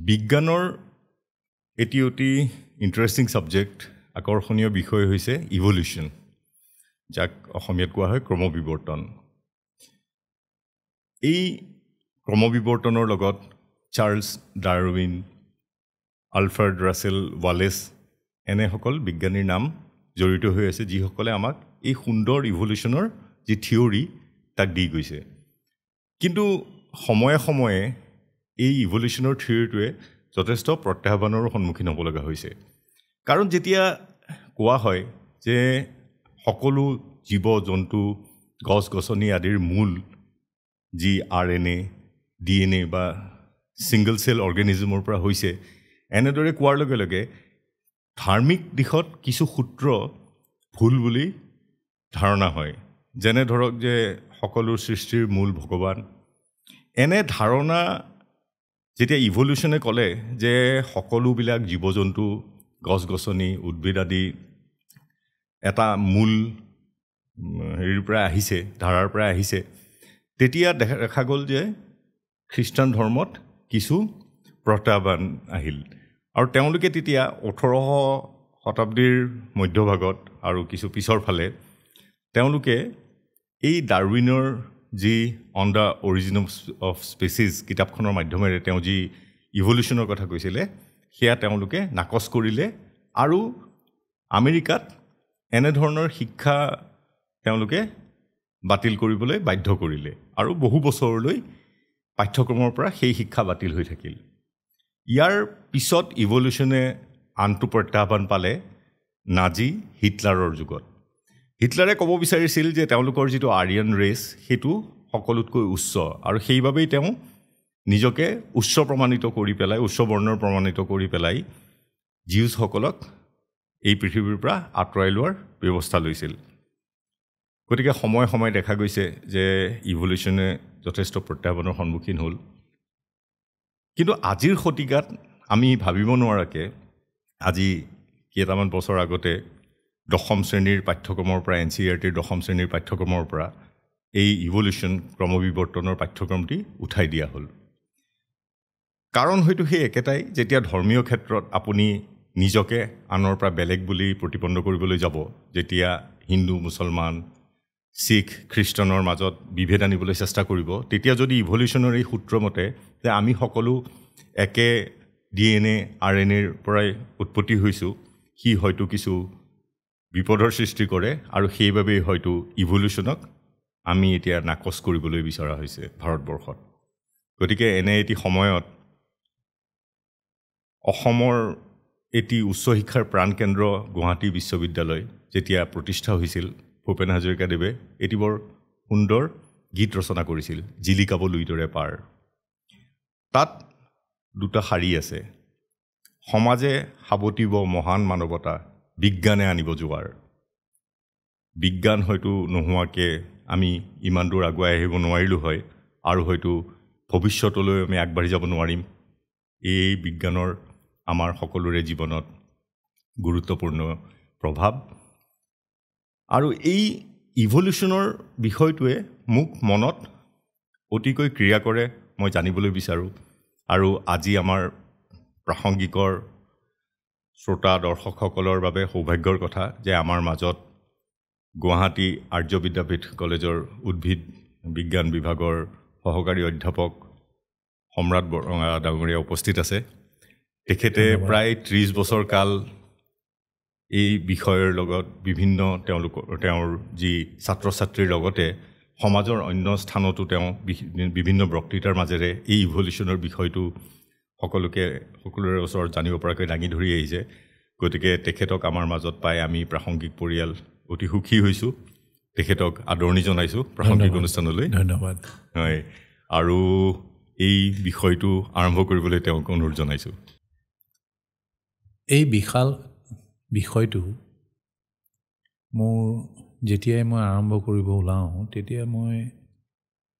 বিজ্ঞানৰ এটি অতি ইণ্টাৰেষ্টিং ছাবজেক্ট আকৰ্ষণীয় বিষয় হৈছে ইভলিউশ্যন, যাক অসমীয়াত কোৱা হয় ক্ৰমবিৱৰ্তন। এই ক্ৰমবিৱৰ্তনৰ লগত Charles Darwin, Alfred Russel Wallace এনেসকল বিজ্ঞানীৰ নাম জড়িত হৈ আছে, যিসকলে আমাক এই সুন্দৰ ইভলিউশ্যনৰ যি থিয়ৰী তাক দি গৈছে। কিন্তু সময়ে সময়ে এই ইভলিউশ্যনৰ থিয়ৰীটোৱে যথেষ্ট প্ৰত্যাহ্বানৰ সন্মুখীন হ'ব লগা হৈছে। কাৰণ যেতিয়া কোৱা হয় যে সকলো জীৱ জন্তু গছ গছনি আদিৰ মূল যি RNA, DNA বা ছিংগল চেল অৰ্গেনিজমৰ পৰা হৈছে, এনেদৰে কোৱাৰ লগে লগে ধাৰ্মিক দিশত কিছু সূত্ৰ ভুল বুলি ধাৰণা হয়। যেনে ধৰক যে সকলো সৃষ্টিৰ মূল ভগৱান, এনে ধাৰণা যেতিয়া ইভলিউশ্যনে ক'লে যে সকলোবিলাক জীৱ জন্তু গছ গছনি উদ্ভিদ আদি এটা মূল হেৰিৰ পৰা আহিছে, ধাৰাৰ পৰা আহিছে, তেতিয়া দেখা গ'ল যে খ্ৰীষ্টান ধৰ্মত কিছু প্ৰত্যাহ্বান আহিল। আৰু তেওঁলোকে তেতিয়া 1800 শতাব্দীৰ মধ্যভাগত আৰু কিছু পিছৰ ফালে তেওঁলোকে এই ডাৰউইনৰ যি on the origin of species কিতাপখনৰ মাধ্যমেৰে তেওঁ যি ইভলিউশ্যনৰ কথা কৈছিলে, সেয়া তেওঁলোকে নাকচ কৰিলে আৰু আমেৰিকাত এনেধৰণৰ শিক্ষা তেওঁলোকে বাতিল কৰিবলৈ বাধ্য কৰিলে আৰু বহু বছৰলৈ পাঠ্যক্ৰমৰ পৰা সেই শিক্ষা বাতিল হৈ থাকিল। ইয়াৰ পিছত ইভলিউশ্যনে আনটো প্ৰত্যাহ্বান পালে নাজী হিটলাৰৰ যুগত। হিটলাৰে ক'ব বিচাৰিছিল যে তেওঁলোকৰ যিটো আৰিয়ান ৰেচ সেইটো সকলোতকৈ উচ্চ, আৰু সেইবাবেই তেওঁ নিজকে উচ্চ প্ৰমাণিত কৰি পেলাই, উচ্চ বৰ্ণৰ প্ৰমাণিত কৰি পেলাই জিউছসকলক এই পৃথিৱীৰ পৰা আঁতৰাই লোৱাৰ ব্যৱস্থা লৈছিল। গতিকে সময়ে সময়ে দেখা গৈছে যে ইভলিউশ্যনে যথেষ্ট প্ৰত্যাহ্বানৰ সন্মুখীন হ'ল। কিন্তু আজিৰ শতিকাত আমি ভাবিব নোৱাৰাকৈ আজি কেইটামান বছৰ আগতে 10ম শ্ৰেণীৰ পাঠ্যক্ৰমৰ পৰা NCERTৰ 10ম শ্ৰেণীৰ পাঠ্যক্ৰমৰ পৰা এই ইভলিউশ্যন ক্ৰমবিৱৰ্তনৰ পাঠ্যক্ৰমটি উঠাই দিয়া হ'ল। কাৰণ হয়তো সেই একেটাই, যেতিয়া ধৰ্মীয় ক্ষেত্ৰত আপুনি নিজকে আনৰ পৰা বেলেগ বুলি প্ৰতিপন্ন কৰিবলৈ যাব, যেতিয়া হিন্দু মুছলমান শিখ খ্ৰীষ্টানৰ মাজত বিভেদ আনিবলৈ চেষ্টা কৰিব, তেতিয়া যদি ইভলিউশ্যনৰ এই সূত্ৰমতে যে আমি সকলো একে DNA RNAৰ পৰাই উৎপত্তি হৈছোঁ, সি হয়তো কিছু বিপদৰ সৃষ্টি কৰে, আৰু সেইবাবেই হয়তো ইভলিউশ্যনক আমি এতিয়া নাকচ কৰিবলৈ বিচৰা হৈছে ভাৰতবৰ্ষত। গতিকে এনে এটি সময়ত অসমৰ এটি উচ্চ শিক্ষাৰ প্ৰাণকেন্দ্ৰ গুৱাহাটী বিশ্ববিদ্যালয় যেতিয়া প্ৰতিষ্ঠা হৈছিল, ভূপেন হাজৰিকাদেৱে এটি বৰ সুন্দৰ গীত ৰচনা কৰিছিল, জিলিকাব লুইতৰে পাৰ। তাত দুটা শাৰী আছে, সমাজে সাৱটিব মহান মানৱতা, বিজ্ঞানে আনিব জোৱাৰ। বিজ্ঞান হয়তো নোহোৱাকৈ আমি ইমান দূৰ আগুৱাই আহিব নোৱাৰিলোঁ হয়, আৰু হয়তো ভৱিষ্যতলৈ আমি আগবাঢ়ি যাব নোৱাৰিম। এই বিজ্ঞানৰ আমাৰ সকলোৰে জীৱনত গুৰুত্বপূৰ্ণ প্ৰভাৱ। আৰু এই ইভলিউশ্যনৰ বিষয়টোৱে মোক মনত অতিকৈ ক্ৰিয়া কৰে, মই জানিবলৈ বিচাৰোঁ। আৰু আজি আমাৰ প্ৰাসংগিকৰ শ্ৰোতা দৰ্শকসকলৰ বাবে সৌভাগ্যৰ কথা যে আমাৰ মাজত গুৱাহাটী আৰ্য বিদ্যাপীঠ কলেজৰ উদ্ভিদ বিজ্ঞান বিভাগৰ সহকাৰী অধ্যাপক সম্ৰাট বৰঙা ডাঙৰীয়া উপস্থিত আছে। তেখেতে প্ৰায় 30 বছৰ কাল এই বিষয়ৰ লগত তেওঁৰ যি ছাত্ৰ ছাত্ৰীৰ লগতে সমাজৰ অন্য স্থানতো তেওঁ বিভিন্ন বক্তৃতাৰ মাজেৰে এই ইভলিউশ্যনৰ বিষয়টো সকলোৰে ওচৰত জানিব পৰাকৈ দাঙি ধৰি আহিছে। গতিকে তেখেতক আমাৰ মাজত পাই আমি প্ৰাসংগিক পৰিয়াল অতি সুখী হৈছোঁ। তেখেতক আদৰণি জনাইছোঁ প্ৰাসংগিক অনুষ্ঠানলৈ। ধন্যবাদ। হয়, আৰু এই বিষয়টো আৰম্ভ কৰিবলৈ তেওঁক অনুৰোধ জনাইছোঁ। এই বিশাল বিষয়টো মোৰ যেতিয়াই মই আৰম্ভ কৰিব ওলাওঁ, তেতিয়া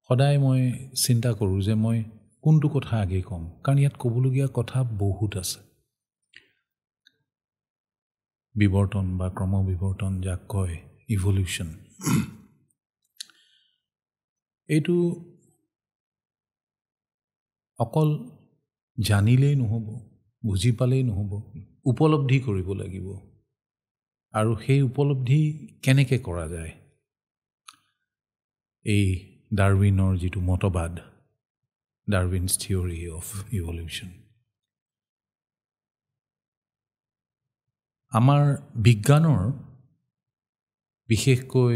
সদায় মই চিন্তা কৰোঁ যে মই কোনটো কথা আগে ক'ম, কাৰণ ইয়াত ক'বলগীয়া কথা বহুত আছে। বিৱৰ্তন বা ক্ৰমবিৱৰ্তন যাক কয় ইভলিউশ্যন, এইটো অকল জানিলেই নহ'ব, বুজি পালেই নহ'ব, উপলব্ধি কৰিব লাগিব। আৰু সেই উপলব্ধি কেনেকৈ কৰা যায়? এই ডাৰউইনৰ যিটো মতবাদ, ডাৰউইনছ থিয়ৰী অফ ইভলিউশ্যন, আমাৰ বিজ্ঞানৰ, বিশেষকৈ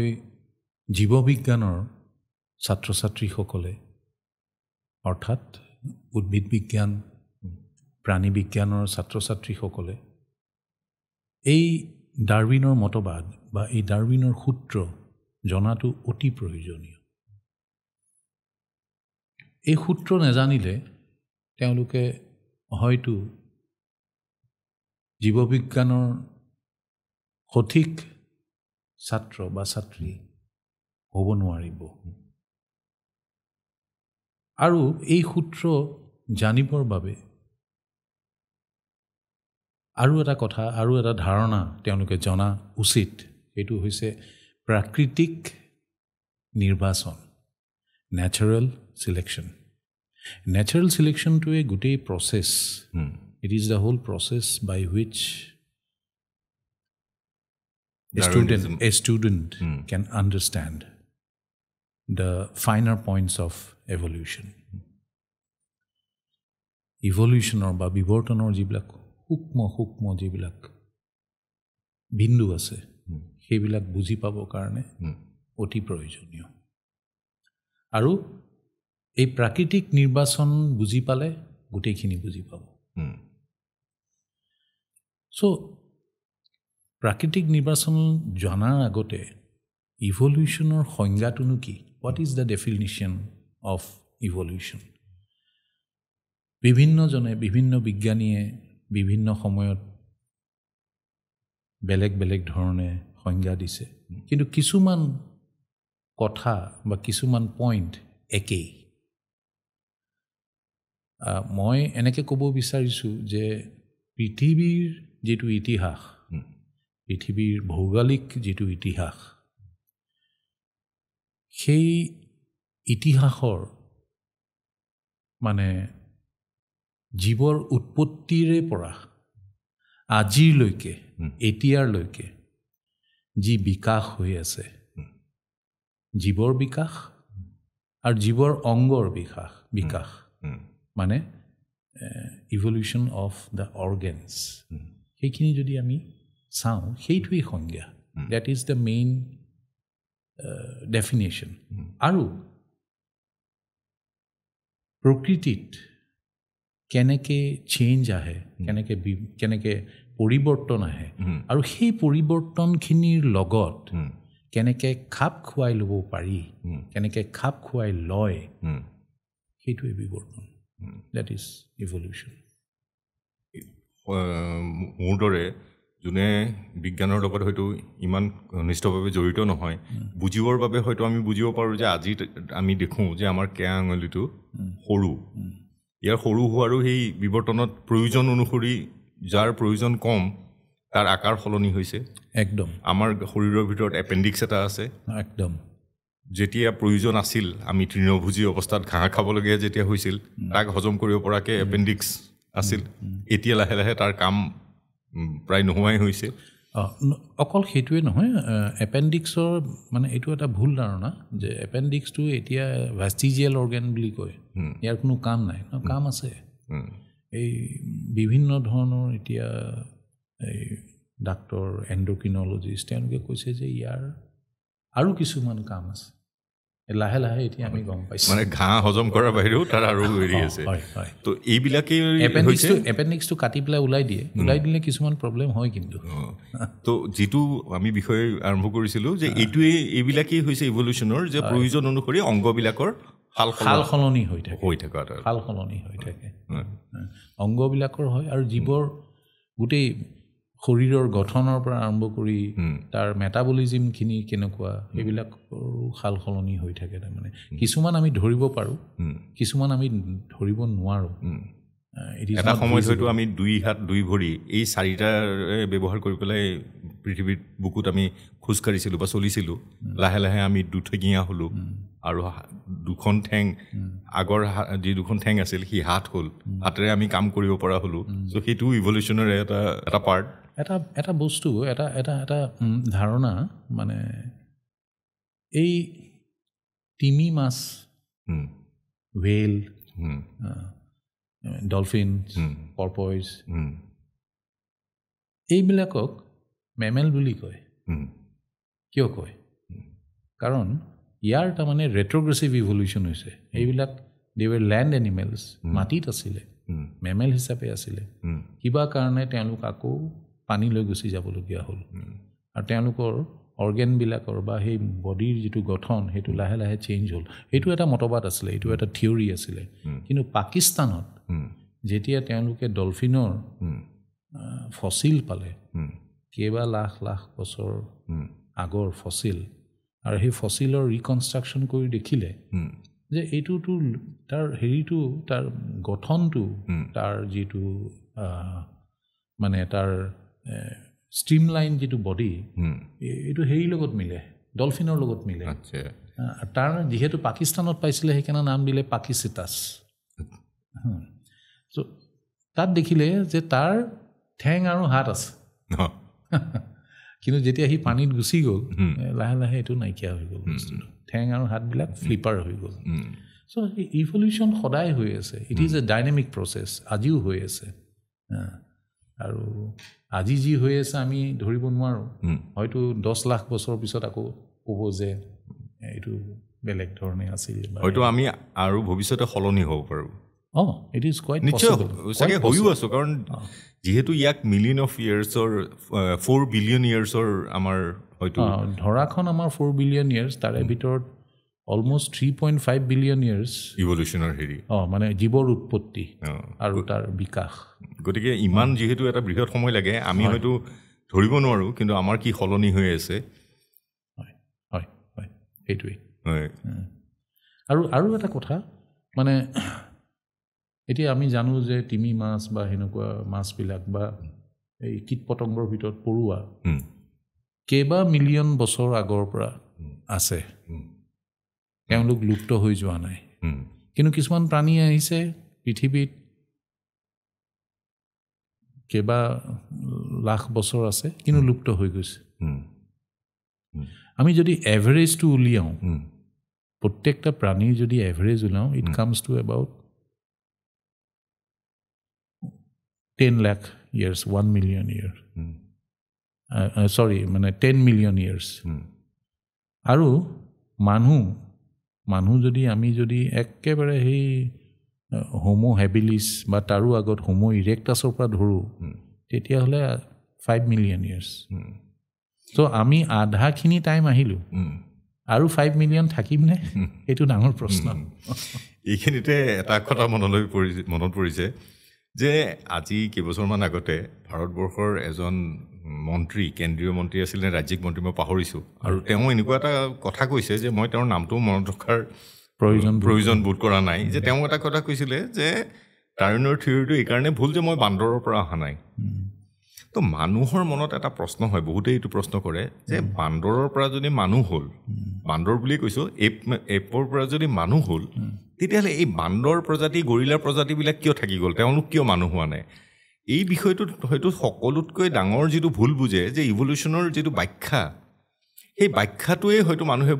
জীৱবিজ্ঞানৰ ছাত্ৰ ছাত্ৰীসকলে, অৰ্থাৎ উদ্ভিদ বিজ্ঞান, প্ৰাণী বিজ্ঞানৰ ছাত্ৰ ছাত্ৰীসকলে এই ডাৰউইনৰ মতবাদ বা এই ডাৰউইনৰ সূত্ৰ জনাটো অতি প্ৰয়োজনীয়। এই সূত্ৰ নাজানিলে তেওঁলোকে হয়তো জীৱবিজ্ঞানৰ সঠিক ছাত্ৰ বা ছাত্ৰী হ'ব নোৱাৰিব। আৰু এই সূত্ৰ জানিবৰ বাবে আৰু এটা কথা, আৰু এটা ধাৰণা তেওঁলোকে জনা উচিত, সেইটো হৈছে প্ৰাকৃতিক নিৰ্বাচন, নেচাৰেল চিলেকশ্যন। নেচাৰেল চিলেকশ্যনটোৱে গোটেই process, it is the whole process by which a student can understand the finer points of evolution. Evolutionৰ বা বিৱৰ্তনৰ যিবিলাক সূক্ষ্ম যিবিলাক বিন্দু আছে, সেইবিলাক বুজি পাবৰ কাৰণে অতি প্ৰয়োজনীয়। আৰু এই প্ৰাকৃতিক নিৰ্বাচন বুজি পালে গোটেইখিনি বুজি পাব। চ' প্ৰাকৃতিক নিৰ্বাচন জনাৰ আগতে ইভলিউশ্যনৰ সংজ্ঞাটোনো কি? What is the definition of evolution? বিভিন্নজনে, বিভিন্ন বিজ্ঞানীয়ে বিভিন্ন সময়ত বেলেগ বেলেগ ধৰণে সংজ্ঞা দিছে, কিন্তু কিছুমান কথা বা কিছুমান পইণ্ট একেই। মই এনেকৈ ক'ব বিচাৰিছোঁ যে পৃথিৱীৰ যিটো ইতিহাস, পৃথিৱীৰ ভৌগোলিক যিটো ইতিহাস, সেই ইতিহাসৰ মানে জীৱৰ উৎপত্তিৰে পৰা আজিলৈকে, এতিয়াৰলৈকে যি বিকাশ হৈ আছে, জীৱৰ বিকাশ আৰু জীৱৰ অংগৰ বিকাশ মানে ইভলিউশ্যন অফ দ্য অৰ্গেনছ, সেইখিনি যদি আমি চাওঁ, সেইটোৱেই সংজ্ঞা। That is the main definition. আৰু প্ৰকৃতিত কেনেকৈ চেঞ্জ আহে, কেনেকৈ পৰিৱৰ্তন আহে, আৰু সেই পৰিৱৰ্তনখিনিৰ লগত কেনেকৈ খাপ খুৱাই ল'ব পাৰি, কেনেকৈ খাপ খুৱাই লয়, সেইটোৱে বিৱৰ্তন। That is evolution. মোৰ দৰে যোনে বিজ্ঞানৰ লগত হয়তো ইমান ঘনিষ্ঠভাৱে জড়িত নহয়, বুজিবৰ বাবে হয়তো আমি বুজিব পাৰোঁ যে আজি আমি দেখোঁ যে আমাৰ কেঁচা আঙুলিটো সৰু। ইয়াৰ সৰু হোৱাৰো সেই বিৱৰ্তনত প্ৰয়োজন অনুসৰি যাৰ প্ৰয়োজন কম, তাৰ আকাৰ সলনি হৈছে। একদম। আমাৰ শৰীৰৰ ভিতৰত এপেণ্ডিক্স এটা আছে। একদম। যেতিয়া প্ৰয়োজন আছিল, আমি তৃণভোজী অৱস্থাত ঘাঁহ খাবলগীয়া যেতিয়া হৈছিল, তাক হজম কৰিব পৰাকৈ এপেণ্ডিক্স আছিল। এতিয়া লাহে লাহে তাৰ কাম প্ৰায় নোহোৱাই হৈছে। অকল সেইটোৱে নহয়, এপেণ্ডিক্সৰ মানে এইটো এটা ভুল ধাৰণা যে এপেণ্ডিক্সটো এতিয়া ভেষ্টিজিয়েল অৰ্গেন বুলি কয়, ইয়াৰ কোনো কাম নাই। কাম আছে। এই বিভিন্ন ধৰণৰ এতিয়া এই ডাক্তৰ, এণ্ডক্ৰিনলজিষ্ট, তেওঁলোকে কৈছে যে ইয়াৰ আৰু কিছুমান কাম আছে। লাহে লাহে এতিয়া আমি গম পাইছোঁ, মানে ঘাঁহ হজম কৰাৰ বাহিৰেও তাৰ আৰু হেৰি আছে। তো এইবিলাকেই এপেণ্ডিক্সটো কাটি পেলাই ওলাই দিলে কিছুমান প্ৰব্লেম হয়। কিন্তু তো যিটো আমি বিষয় আৰম্ভ কৰিছিলোঁ যে এইবিলাকেই হৈছে ইভলিউশ্যনৰ, যে প্ৰয়োজন অনুসৰি অংগবিলাকৰ সাল সলনি হৈ থাকে। অংগবিলাকৰ হয়, আৰু জীৱৰ গোটেই শৰীৰৰ গঠনৰ পৰা আৰম্ভ কৰি তাৰ মেটাবলিজিমখিনি কেনেকুৱা, সেইবিলাকৰো সাল সলনি হৈ থাকে। তাৰমানে কিছুমান আমি ধৰিব পাৰোঁ, কিছুমান আমি ধৰিব নোৱাৰোঁ। এটা সময়ত হয়তো আমি 2 হাত 2 ভৰি এই 4টাৰে ব্যৱহাৰ কৰি পেলাই পৃথিৱীৰ বুকুত আমি খোজকাঢ়িছিলোঁ বা চলিছিলোঁ। লাহে লাহে আমি 2ঠেঙীয়া হ'লোঁ, আৰু 2খন ঠেং আগৰ যি দুখন ঠেং আছিল সি হাত হ'ল হাতেৰে আমি কাম কৰিব পৰা হ'লোঁ চ' সেইটো ইভলিউশ্যনৰে এটা পাৰ্ট এটা বস্তু এটা ধাৰণা মানে এই তিমি মাছ ৱেল ডলফিন পৰ্পইজ এইবিলাকক মেমেল বুলি কয় কিয় কয় কাৰণ ইয়াৰ তাৰমানে ৰেট্ৰগ্ৰেছিভ ইভলিউশ্যন হৈছে এইবিলাক দে ৱেৰ লেণ্ড এনিমেলছ মাটিত আছিলে মেমেল হিচাপে আছিলে কিবা কাৰণে তেওঁলোক আকৌ পানীলৈ গুচি যাবলগীয়া হ'ল আৰু তেওঁলোকৰ অৰ্গেনবিলাকৰ বা সেই বডিৰ যিটো গঠন সেইটো লাহে লাহে চেঞ্জ হ'ল সেইটো এটা মতবাদ আছিলে এইটো এটা থিয়ৰী আছিলে কিন্তু পাকিস্তানত যেতিয়া তেওঁলোকে ডলফিনৰ ফচিল পালে কেইবা লাখ লাখ বছৰ আগৰ ফচিল আৰু সেই ফচিলৰ ৰিকনষ্ট্ৰাকশ্যন কৰি দেখিলে যে এইটোতো তাৰ হেৰিটো তাৰ গঠনটো তাৰ যিটো মানে তাৰ ষ্ট্ৰীমলাইন যিটো বডি এইটো হেৰিৰ লগত মিলে ডলফিনৰ লগত মিলে তাৰ যিহেতু পাকিস্তানত পাইছিলে সেইকাৰণে নাম দিলে পাকিচিটাছ চ' তাত দেখিলে যে তাৰ ঠেং আৰু হাত আছে কিন্তু যেতিয়া সি পানীত গুচি গ'ল লাহে লাহে এইটো নাইকিয়া হৈ গ'ল বস্তুটো ঠেং আৰু হাতবিলাক ফ্লিপাৰ হৈ গ'ল চ' ইভলিউশ্যন সদায় হৈ আছে it is A dynamic process আজিও হৈ আছে আৰু আজি যি হৈ আছে আমি ধৰিব নোৱাৰোঁ হয়তো 10 লাখ বছৰৰ পিছত আকৌ ক'ব যে এইটো বেলেগ ধৰণে আছিল হয়তো আমি আৰু ভৱিষ্যতে সলনি হ'ব পাৰোঁ ইট ইজ কোৱাইট নিশ্চয় চাগে হৈও আছোঁ কাৰণ যিহেতু ইয়াক মিলিয়ন অফ ইয়াৰ্ছৰ 4 বিলিয়ন ইয়াৰ্ছৰ আমাৰ হয়তো ধৰাখন আমাৰ 4 বিলিয়ন ইয়াৰ্ছ তাৰে ভিতৰত অলমষ্ট 3.5 বিলিয়ন ইয়াৰ্ছ ইভলিউশ্যনৰ হেৰি মানে জীৱৰ উৎপত্তি আৰু তাৰ বিকাশ গতিকে ইমান যিহেতু এটা বৃহৎ সময় লাগে আমি হয়তো ধৰিব নোৱাৰোঁ কিন্তু আমাৰ কি সলনি হৈ আছে হয় সেইটোৱেই আৰু এটা কথা মানে এতিয়া আমি জানো যে তিমি মাছ বা সেনেকুৱা মাছবিলাক বা এই কীট পতংগৰ ভিতৰত পৰুৱা কেইবা মিলিয়ন বছৰ আগৰ পৰা আছে তেওঁলোক লুপ্ত হৈ যোৱা নাই কিন্তু কিছুমান প্ৰাণী আহিছে পৃথিৱীত কেইবা লাখ বছৰ আছে কিন্তু লুপ্ত হৈ গৈছে আমি যদি এভাৰেজটো উলিয়াওঁ প্ৰত্যেকটা প্ৰাণীৰ যদি এভাৰেজ উলিয়াওঁ it comes two about 10 lakh years 1 million years মানে 10 million years আৰু মানুহ যদি আমি যদি একেবাৰে সেই হোমো হেবিলিছ বা তাৰো আগত হোমো ইৰেক্টাছৰ পৰা ধৰোঁ তেতিয়াহ'লে 5 million years চ' আমি আধাখিনি টাইম আহিলোঁ আৰু 5 মিলিয়ন থাকিমনে এইটো ডাঙৰ প্ৰশ্ন এইখিনিতে এটা কথা মনত পৰিছে যে আজি কেইবছৰমান আগতে ভাৰতবৰ্ষৰ এজন মন্ত্ৰী কেন্দ্ৰীয় মন্ত্ৰী আছিল নে ৰাজ্যিক মন্ত্ৰী মই পাহৰিছোঁ আৰু তেওঁ এনেকুৱা এটা কথা কৈছে যে মই তেওঁৰ নামটো মনত ৰখাৰ প্ৰয়োজন বোধ কৰা নাই যে তেওঁ এটা কথা কৈছিলে যে ডাৰউইনৰ থিয়ৰীটো এইকাৰণে ভুল যে মই বান্দৰৰ পৰা অহা নাই তো মানুহৰ মনত এটা প্ৰশ্ন হয় বহুতেই এইটো প্ৰশ্ন কৰে যে বান্দৰৰ পৰা যদি মানুহ হ'ল বান্দৰ বুলি কৈছোঁ এপৰ পৰা যদি মানুহ হ'ল তেতিয়াহ'লে এই বান্দৰ প্ৰজাতি গৰিলাৰ প্ৰজাতিবিলাক কিয় থাকি গ'ল তেওঁলোক কিয় মানুহ হোৱা নাই এই বিষয়টোত হয়তো সকলোতকৈ ডাঙৰ যিটো ভুল বুজে যে ইভলিউশ্যনৰ যিটো ব্যাখ্যা সেই ব্যাখ্যাটোৱে হয়তো মানুহে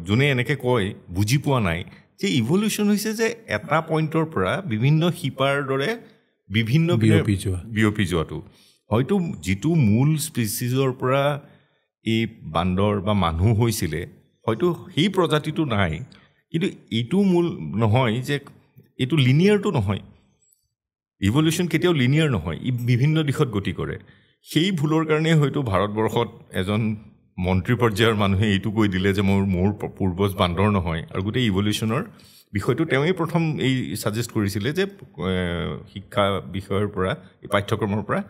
যোনে এনেকৈ কয় বুজি পোৱা নাই যে ইভলিউশ্যন হৈছে যে এটা পইণ্টৰ পৰা বিভিন্ন শিপাৰ দৰে বিভিন্ন বিয়পি যোৱাটো হয়তো যিটো মূল স্পেচিছৰ পৰা এই বান্দৰ বা মানুহ হৈছিলে হয়তো সেই প্ৰজাতিটো নাই কিন্তু এইটো মূল নহয় যে এইটো লিনিয়াৰটো নহয় ইভলিউশ্যন কেতিয়াও লিনিয়াৰ নহয় ই বিভিন্ন দিশত গতি কৰে সেই ভুলৰ কাৰণে হয়তো ভাৰতবৰ্ষত এজন মন্ত্ৰী পৰ্যায়ৰ মানুহে এইটো কৈ দিলে যে মোৰ পূৰ্বজ বান্দৰ নহয় আৰু গোটেই ইভলিউশ্যনৰ বিষয়টো তেওঁই প্ৰথম এই ছাজেষ্ট কৰিছিলে যে শিক্ষা বিষয়ৰ পৰা এই পাঠ্যক্ৰমৰ পৰা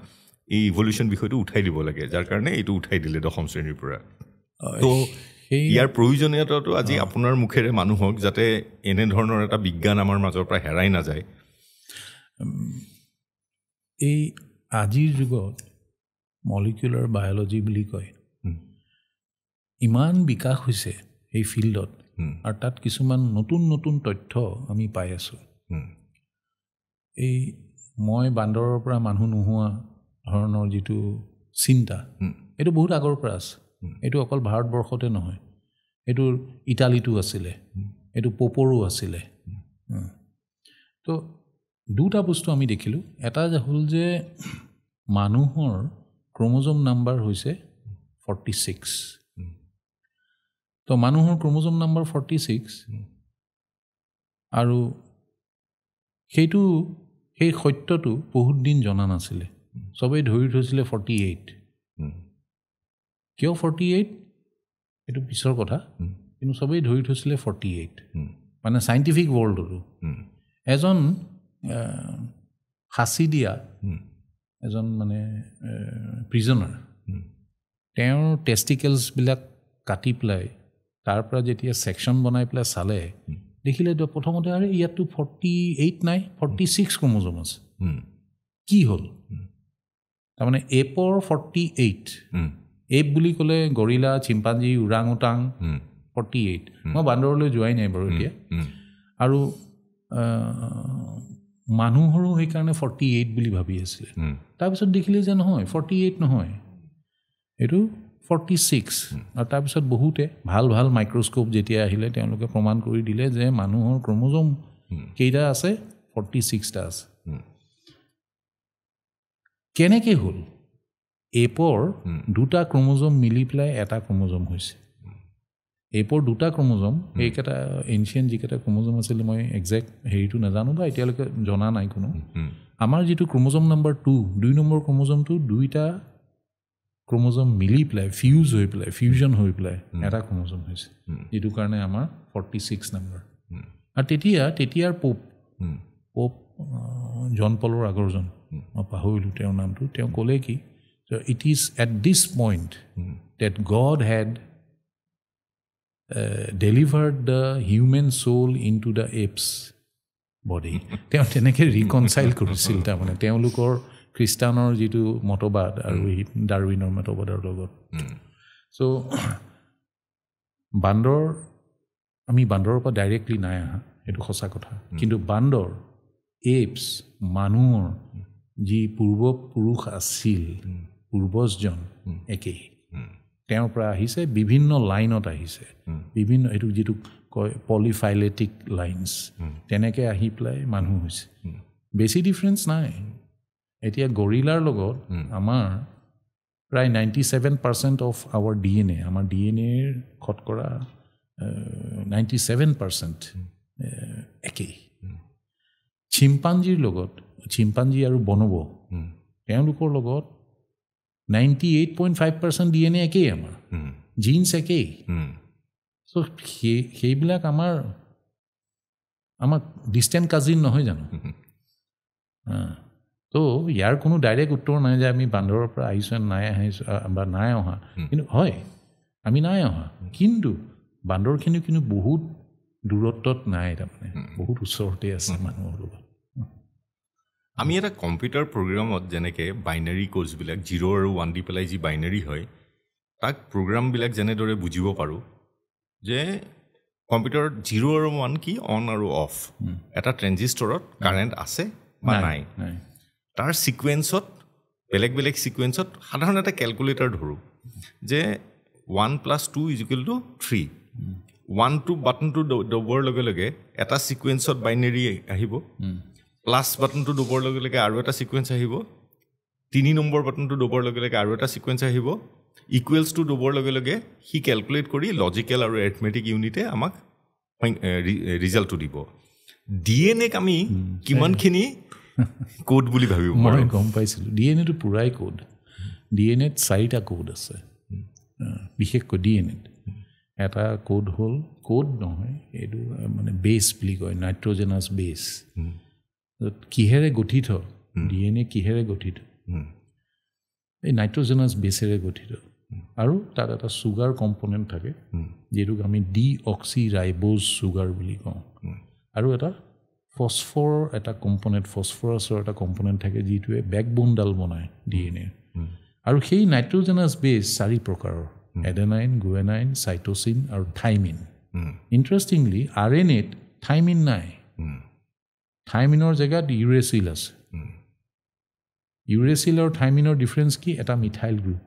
এই ইভলিউশ্যন বিষয়টো উঠাই দিব লাগে যাৰ কাৰণে এইটো উঠাই দিলে 10ম শ্ৰেণীৰ পৰা তো ইয়াৰ প্ৰয়োজনীয়তাটো আজি আপোনাৰ মুখেৰে মানুহক যাতে এনেধৰণৰ এটা বিজ্ঞান আমাৰ মাজৰ পৰা হেৰাই নাযায় এই আজিৰ যুগত মলিকুলাৰ বায়'লজি বুলি কয় ইমান বিকাশ হৈছে এই ফিল্ডত আৰু তাত কিছুমান নতুন নতুন তথ্য আমি পাই আছোঁ এই মই বান্দৰৰ পৰা মানুহ নোহোৱা ধৰণৰ যিটো চিন্তা এইটো বহুত আগৰ পৰা আছে এইটো অকল ভাৰতবৰ্ষতে নহয় এইটো ইটালীতো আছিলে এইটো পোপৰো আছিলে তো দুটা বস্তু আমি দেখিলোঁ এটা হ'ল যে মানুহৰ ক্ৰমোজম নাম্বাৰ হৈছে 46 তো মানুহৰ ক্ৰমোজম নাম্বাৰ 46 আৰু সেইটো সেই সত্যটো বহুত দিন জনা নাছিলে সবেই ধৰি থৈছিলে 48 কিয় 48 এইটো পিছৰ কথা কিন্তু সবেই ধৰি থৈছিলে 48 মানে সাইন্টিফিক ৱৰ্ল্ডটো এজন ফাঁচি দিয়া এজন মানে প্ৰিজনাৰ তেওঁৰ টেষ্টিকেলছবিলাক কাটি পেলাই তাৰ পৰা যেতিয়া ছেকশ্যন বনাই পেলাই চালে দেখিলে প্ৰথমতে আৰে ইয়াততো 48 নাই 46 ক্ৰমোজম আছে কি হ'ল তাৰমানে এপৰ 48 এপ বুলি ক'লে গৰিলা চিম্পাঞ্জী ওৰাং ওটাং 48 মই বান্দৰলৈ যোৱাই নাই বাৰু এতিয়া আৰু মানুহৰো সেইকাৰণে 48 বুলি ভাবি আছিলে তাৰপিছত দেখিলে যে নহয় 48 নহয় এইটো 46 আৰু তাৰপিছত বহুতে ভাল ভাল মাইক্ৰস্কোপ যেতিয়া আহিলে তেওঁলোকে প্ৰমাণ কৰি দিলে যে মানুহৰ ক্ৰমোজম কেইটা আছে 46টা আছে কেনেকৈ হ'ল এপৰ দুটা ক্ৰমোজম মিলি পেলাই এটা ক্ৰমোজম হৈছে এপৰ দুটা ক্ৰমোজম এইকেইটা এনচিয়েণ্ট যিকেইটা ক্ৰমোজম আছিলে মই একজেক্ট হেৰিটো নাজানো বা এতিয়ালৈকে জনা নাই কোনো আমাৰ যিটো ক্ৰমোজম নাম্বাৰ 2 নম্বৰ ক্ৰমোজমটো দুইটা ক্ৰমোজম মিলি পেলাই ফিউজন হৈ পেলাই এটা ক্ৰমোজম হৈছে যিটো কাৰণে আমাৰ 46 নম্বৰ আৰু তেতিয়াৰ পোপ জন পলৰ আগৰজন মই পাহৰিলোঁ তেওঁৰ নামটো তেওঁ ক'লে কি it is at this point date god head delivered the human soul into the apes body তেওঁ তেনেকৈ ৰিকনচাইল কৰিছিল তাৰমানে তেওঁলোকৰ খ্ৰীষ্টানৰ যিটো মতবাদ আৰু ডাৰউইনৰ মতবাদৰ লগত চ' আমি বান্দৰৰ পৰা ডাইৰেক্টলি নাই অহা সেইটো সঁচা কথা কিন্তু বান্দৰ এপছ মানুহৰ যি পূৰ্বপুৰুষ আছিল পূৰ্বজজন একেই তেওঁৰ পৰা আহিছে বিভিন্ন লাইনত আহিছে বিভিন্ন এইটো যিটো কয় পলিফাইলেটিক লাইনছ তেনেকৈ আহি পেলাই মানুহ হৈছে বেছি ডিফাৰেঞ্চ নাই এতিয়া গৰিলাৰ লগত আমাৰ প্ৰায় 97% অফ আৱাৰ DNA আমাৰ DNAৰ শতকৰা 97% একেই চিম্পাঞ্জী আৰু বনবো তেওঁলোকৰ লগত 98.5% DNA একেই আমাৰ জিন্স একেই চ' সেইবিলাক আমাৰ ডিষ্টেণ্ট কাজিন নহয় জানো তো ইয়াৰ কোনো ডাইৰেক্ট উত্তৰ নাই যে আমি বান্দৰৰ পৰা আহিছোঁ নাই আহিছোঁ বা নাই অহা কিন্তু হয় আমি নাই অহা কিন্তু বান্দৰখিনি কিন্তু বহুত দূৰত্বত নাই তাৰমানে বহুত ওচৰতে আছে মানুহৰ লগত আমি এটা কম্পিউটাৰ প্ৰগ্ৰামত যেনেকৈ বাইনাৰী কোডছবিলাক 0 আৰু 1 দি পেলাই যি বাইনাৰী হয় তাক প্ৰগ্ৰামবিলাক যেনেদৰে বুজিব পাৰোঁ যে কম্পিউটাৰত 0 আৰু 1 কি অন আৰু অফ এটা ট্ৰেঞ্জিষ্টৰত কাৰেণ্ট আছে বা নাই তাৰ ছিকুৱেঞ্চত বেলেগ বেলেগ ছিকুৱেঞ্চত সাধাৰণ এটা কেলকুলেটাৰ ধৰোঁ যে 1 + 2 = 3 1টো বাটনটো দবোৱাৰ লগে লগে এটা ছিকুৱেঞ্চত বাইনেৰী আহিব প্লাছ বাটনটো দবোৱাৰ লগে লগে আৰু এটা ছিকুৱেঞ্চ আহিব 3 নম্বৰ বাটনটো দবোৱাৰ লগে লগে আৰু এটা ছিকুৱেঞ্চ আহিব ইকুৱেলছটো দবোৱাৰ লগে লগে সি কেলকুলেট কৰি লজিকেল আৰু এৰিথমেটিক ইউনিটে আমাক ৰিজাল্টটো দিব ডিএনএক আমি কিমানখিনি কোড বুলি ভাবিব মই গম পাইছিলোঁ ডিএনএটো পুৰাই কোড ডিএনএত 4টা কোড আছে বিশেষকৈ ডিএনএত এটা কোড হ'ল কোড নহয় এইটো মানে বেছ বুলি কয় নাইট্ৰজেনাছ বেছ কিহেৰে গঠিত ডিএনএ কিহেৰে গঠিত এই নাইট্ৰজেনাছ বেছেৰে গঠিত আৰু তাত এটা চুগাৰ কম্পনেণ্ট থাকে যিটোক আমি ডিঅক্সিৰাইবোজ চুগাৰ বুলি কওঁ আৰু এটা ফছফৰ এটা কম্পনেণ্ট ফছফৰাছৰ এটা কম্পনেণ্ট থাকে যিটোৱে বেকবোনডাল বনায় ডিএনএ আৰু সেই নাইট্ৰজেনাছ বেছ 4 প্ৰকাৰৰ এডেনাইন গুৱেনাইন চাইটোচিন আৰু থাইমিন ইণ্টাৰেষ্টিংলি RNAত থাইমিন নাই থাইমিনৰ জেগাত ইউৰেচিল আছে ইউৰেচিল আৰু থাইমিনৰ ডিফাৰেঞ্চ কি এটা মিথাইল গ্ৰুপ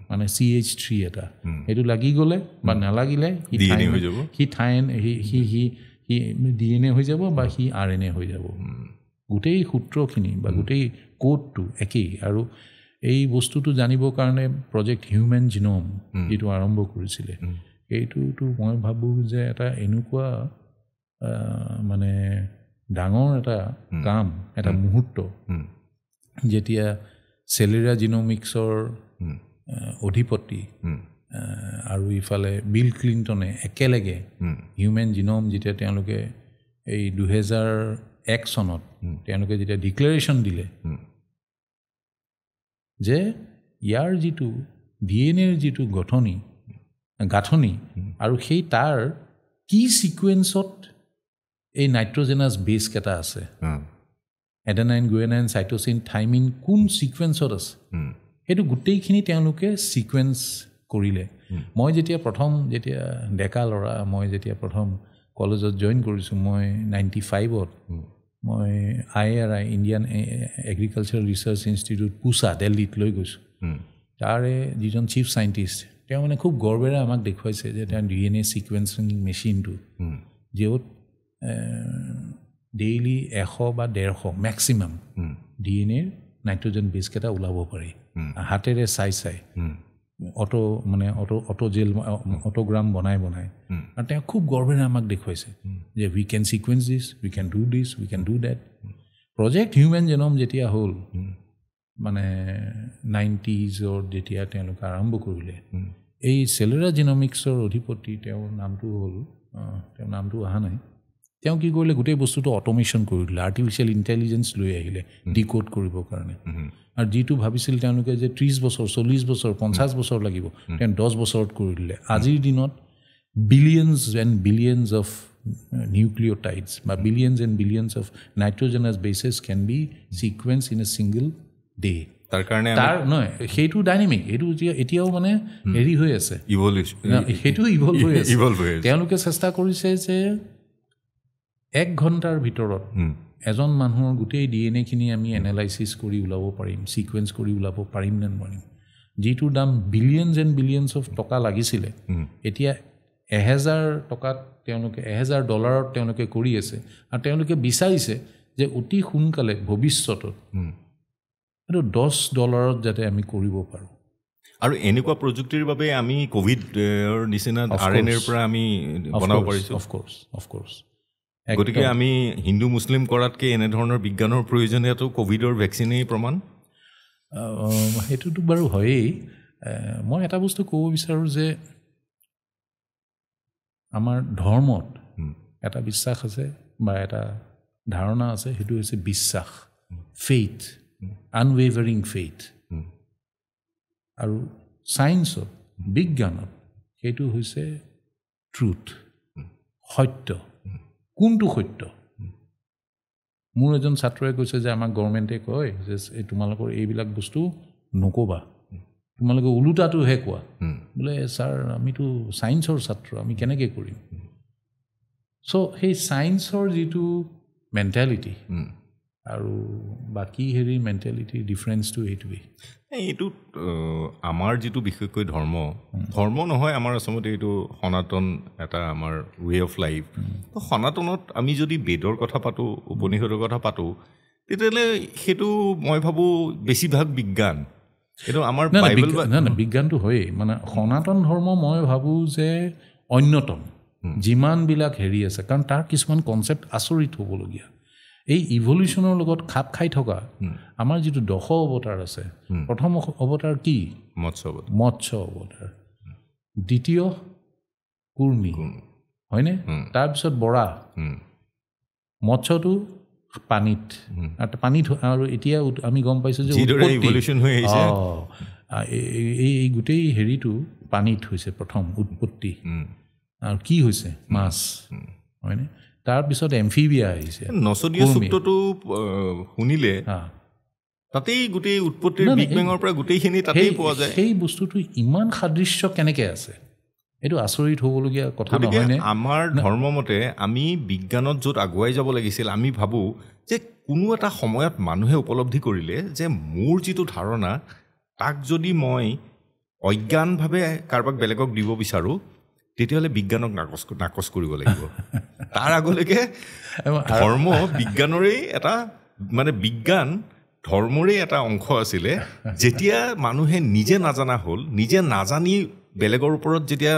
মানে CH3 এটা এইটো লাগি গ'লে বা নালাগিলে সি DNA হৈ যাব বা সি RNA হৈ যাব গোটেই সূত্ৰখিনি বা গোটেই কোডটো একেই আৰু এই বস্তুটো জানিবৰ কাৰণে প্ৰজেক্ট হিউমেন জিনোম যিটো আৰম্ভ কৰিছিলে এইটোতো মই ভাবোঁ যে এটা এনেকুৱা মানে ডাঙৰ এটা কাম এটা মুহূৰ্ত যেতিয়া চেলেৰা জিনোমিক্সৰ অধিপতি আৰু ইফালে বিল ক্লিণ্টনে একেলগে হিউমেন জিনোম যেতিয়া তেওঁলোকে এই 2001 চনত তেওঁলোকে যেতিয়া ডিক্লেৰেশ্যন দিলে যে ইয়াৰ যিটো DNAৰ যিটো গাঁথনি আৰু সেই তাৰ কি ছিকুৱেঞ্চত এই নাইট্ৰজেনাছ বেছ কেইটা আছে এডেনাইন গুৱেনাইন চাইটোচিন থাইমিন কোন ছিকুৱেঞ্চত আছে সেইটো গোটেইখিনি তেওঁলোকে ছিকুৱেঞ্চ কৰিলে মই যেতিয়া ডেকা ল'ৰা মই যেতিয়া প্ৰথম কলেজত জইন কৰিছোঁ মই 95ত মই IRI Indian Agricultural Research Institute Pusa দিল্লীত লৈ গৈছোঁ তাৰে যিজন চিফ চাইণ্টিষ্ট তেওঁ মানে খুব গৰ্বেৰে আমাক দেখুৱাইছে যে তেওঁ DNA ছিকুৱেঞ্চিং মেচিনটো য'ত ডেইলি 100 বা 150 মেক্সিমাম DNAৰ নাইট্ৰজেন বেছ কেইটা ওলাব পাৰি হাতেৰে চাই অটোগ্ৰাম বনাই আৰু তেওঁ খুব গৰ্বেৰে আমাক দেখুৱাইছে যে we can sequence this we can do this we can do that project human genome যেতিয়া হ'ল মানে 90sৰ যেতিয়া তেওঁলোকে আৰম্ভ কৰিলে এই চেলেৰা জিনোমিক্সৰ অধিপতি তেওঁৰ নামটো অহা নাই তেওঁ কি কৰিলে গোটেই বস্তুটো অট'মেশ্যন কৰি দিলে আৰ্টিফিচিয়েল ইণ্টেলিজেঞ্চ লৈ আহিলে ডিকোড কৰিবৰ কাৰণে আৰু যিটো ভাবিছিল তেওঁলোকে যে 30 বছৰ 40 বছৰ 50 বছৰ লাগিব তেওঁ 10 বছৰত কৰি দিলে আজিৰ দিনত billions and billions of nucleotides বা billions and billions of nitrogenous bases can be sequence in a single day তাৰ কাৰণে নহয় সেইটো ডাইনামিক এইটো এতিয়াও মানে হেৰি হৈ আছে সেইটো ইভল্ভ হৈ আছে তেওঁলোকে চেষ্টা কৰিছে যে 1 ঘণ্টাৰ ভিতৰত এজন মানুহৰ গোটেই DNAখিনি আমি এনালাইচিছ কৰি ওলাব পাৰিম ছিকুৱেঞ্চ কৰি ওলাব পাৰিম নে নোৱাৰিম যিটো দাম বিলিয়নছ এণ্ড বিলিয়নছ অফ টকা লাগিছিলে এতিয়া 1000 টকাত তেওঁলোকে $1000 তেওঁলোকে কৰি আছে আৰু তেওঁলোকে বিচাৰিছে যে অতি সোনকালে ভৱিষ্যতত এইটো $10 যাতে আমি কৰিব পাৰোঁ আৰু এনেকুৱা প্ৰযুক্তিৰ বাবে আমি কোভিডৰ নিচিনা RNAৰ পৰা আমি বনাব পাৰিছোঁ অফ কোৰ্ছ গতিকে আমি হিন্দু মুছলিম কৰাতকৈ এনেধৰণৰ বিজ্ঞানৰ প্ৰয়োজনীয়তাটো কোভিডৰ ভেকচিনেই প্ৰমাণ সেইটোতো বাৰু হয়েই মই এটা বস্তু ক'ব বিচাৰোঁ যে আমাৰ ধৰ্মত এটা বিশ্বাস আছে বা এটা ধাৰণা আছে সেইটো হৈছে বিশ্বাস ফেইথ আনৱেভাৰিং ফেইথ আৰু ছায়েন্সত বিজ্ঞানত সেইটো হৈছে ট্ৰুথ সত্য কোনটো সত্য মোৰ এজন ছাত্ৰই কৈছে যে আমাক গভৰ্ণমেণ্টে কয় যে তোমালোকৰ এইবিলাক বস্তু নক'বা তোমালোকে ওলোটাটোহে কোৱা বোলে ছাৰ আমিতো ছায়েন্সৰ ছাত্ৰ আমি কেনেকৈ কৰিম চ' সেই ছায়েন্সৰ যিটো মেণ্টেলিটি আৰু বাকী হেৰি মেণ্টেলিটি ডিফাৰেঞ্চটো এইটোৱেই এইটোত আমাৰ যিটো বিশেষকৈ ধৰ্ম নহয় আমাৰ আচলতে এইটো সনাতন এটা আমাৰ ৱে অফ লাইফ সনাতনত আমি যদি বেদৰ কথা পাতোঁ উপনিষদৰ কথা পাতোঁ তেতিয়াহ'লে সেইটো মই ভাবোঁ বেছিভাগ বিজ্ঞান এইটো আমাৰ বিজ্ঞানটো হয়েই মানে সনাতন ধৰ্ম মই ভাবোঁ যে অন্যতম যিমানবিলাক হেৰি আছে কাৰণ তাৰ কিছুমান কনচেপ্ট আচৰিত হ'বলগীয়া এই ইভলিউশ্যনৰ লগত খাপ খাই থকা আমাৰ যিটো 10 অৱতাৰ আছে প্ৰথম অৱতাৰ কি মৎস্য অৱতাৰ দ্বিতীয় কুৰ্মী হয়নে তাৰপিছত বৰা মৎস্যটো পানীত আৰু এতিয়া আমি গম পাইছোঁ যে এই গোটেই হেৰিটো পানীত হৈছে প্ৰথম উৎপত্তি আৰু কি হৈছে মাছ হয়নে তাৰপিছত এমফিবিয়া আহিছে নচদীয় সূত্ৰটো শুনিলে তাতেই গোটেই উৎপত্তিৰ বিগ বেঙৰ পৰা গোটেইখিনি তাতেই পোৱা যায় সেই বস্তুটো ইমান সাদৃশ্য কেনেকৈ আছে এইটো আচৰিত হ'বলগীয়া কথা নহয়নে? আমাৰ ধৰ্মমতে আমি বিজ্ঞানত য'ত আগুৱাই যাব লাগিছিল, আমি ভাবোঁ যে কোনো এটা সময়ত মানুহে উপলব্ধি কৰিলে যে মোৰ যিটো ধাৰণা তাক যদি মই অজ্ঞানভাৱে কাৰোবাক বেলেগক দিব বিচাৰোঁ, তেতিয়াহ'লে বিজ্ঞানক নাকচ কৰিব লাগিব। তাৰ আগলৈকে ধৰ্ম বিজ্ঞানৰেই এটা মানে বিজ্ঞান ধৰ্মৰেই এটা অংশ আছিলে। যেতিয়া মানুহে নিজে নাজানা হ'ল, নিজে নাজানি বেলেগৰ ওপৰত যেতিয়া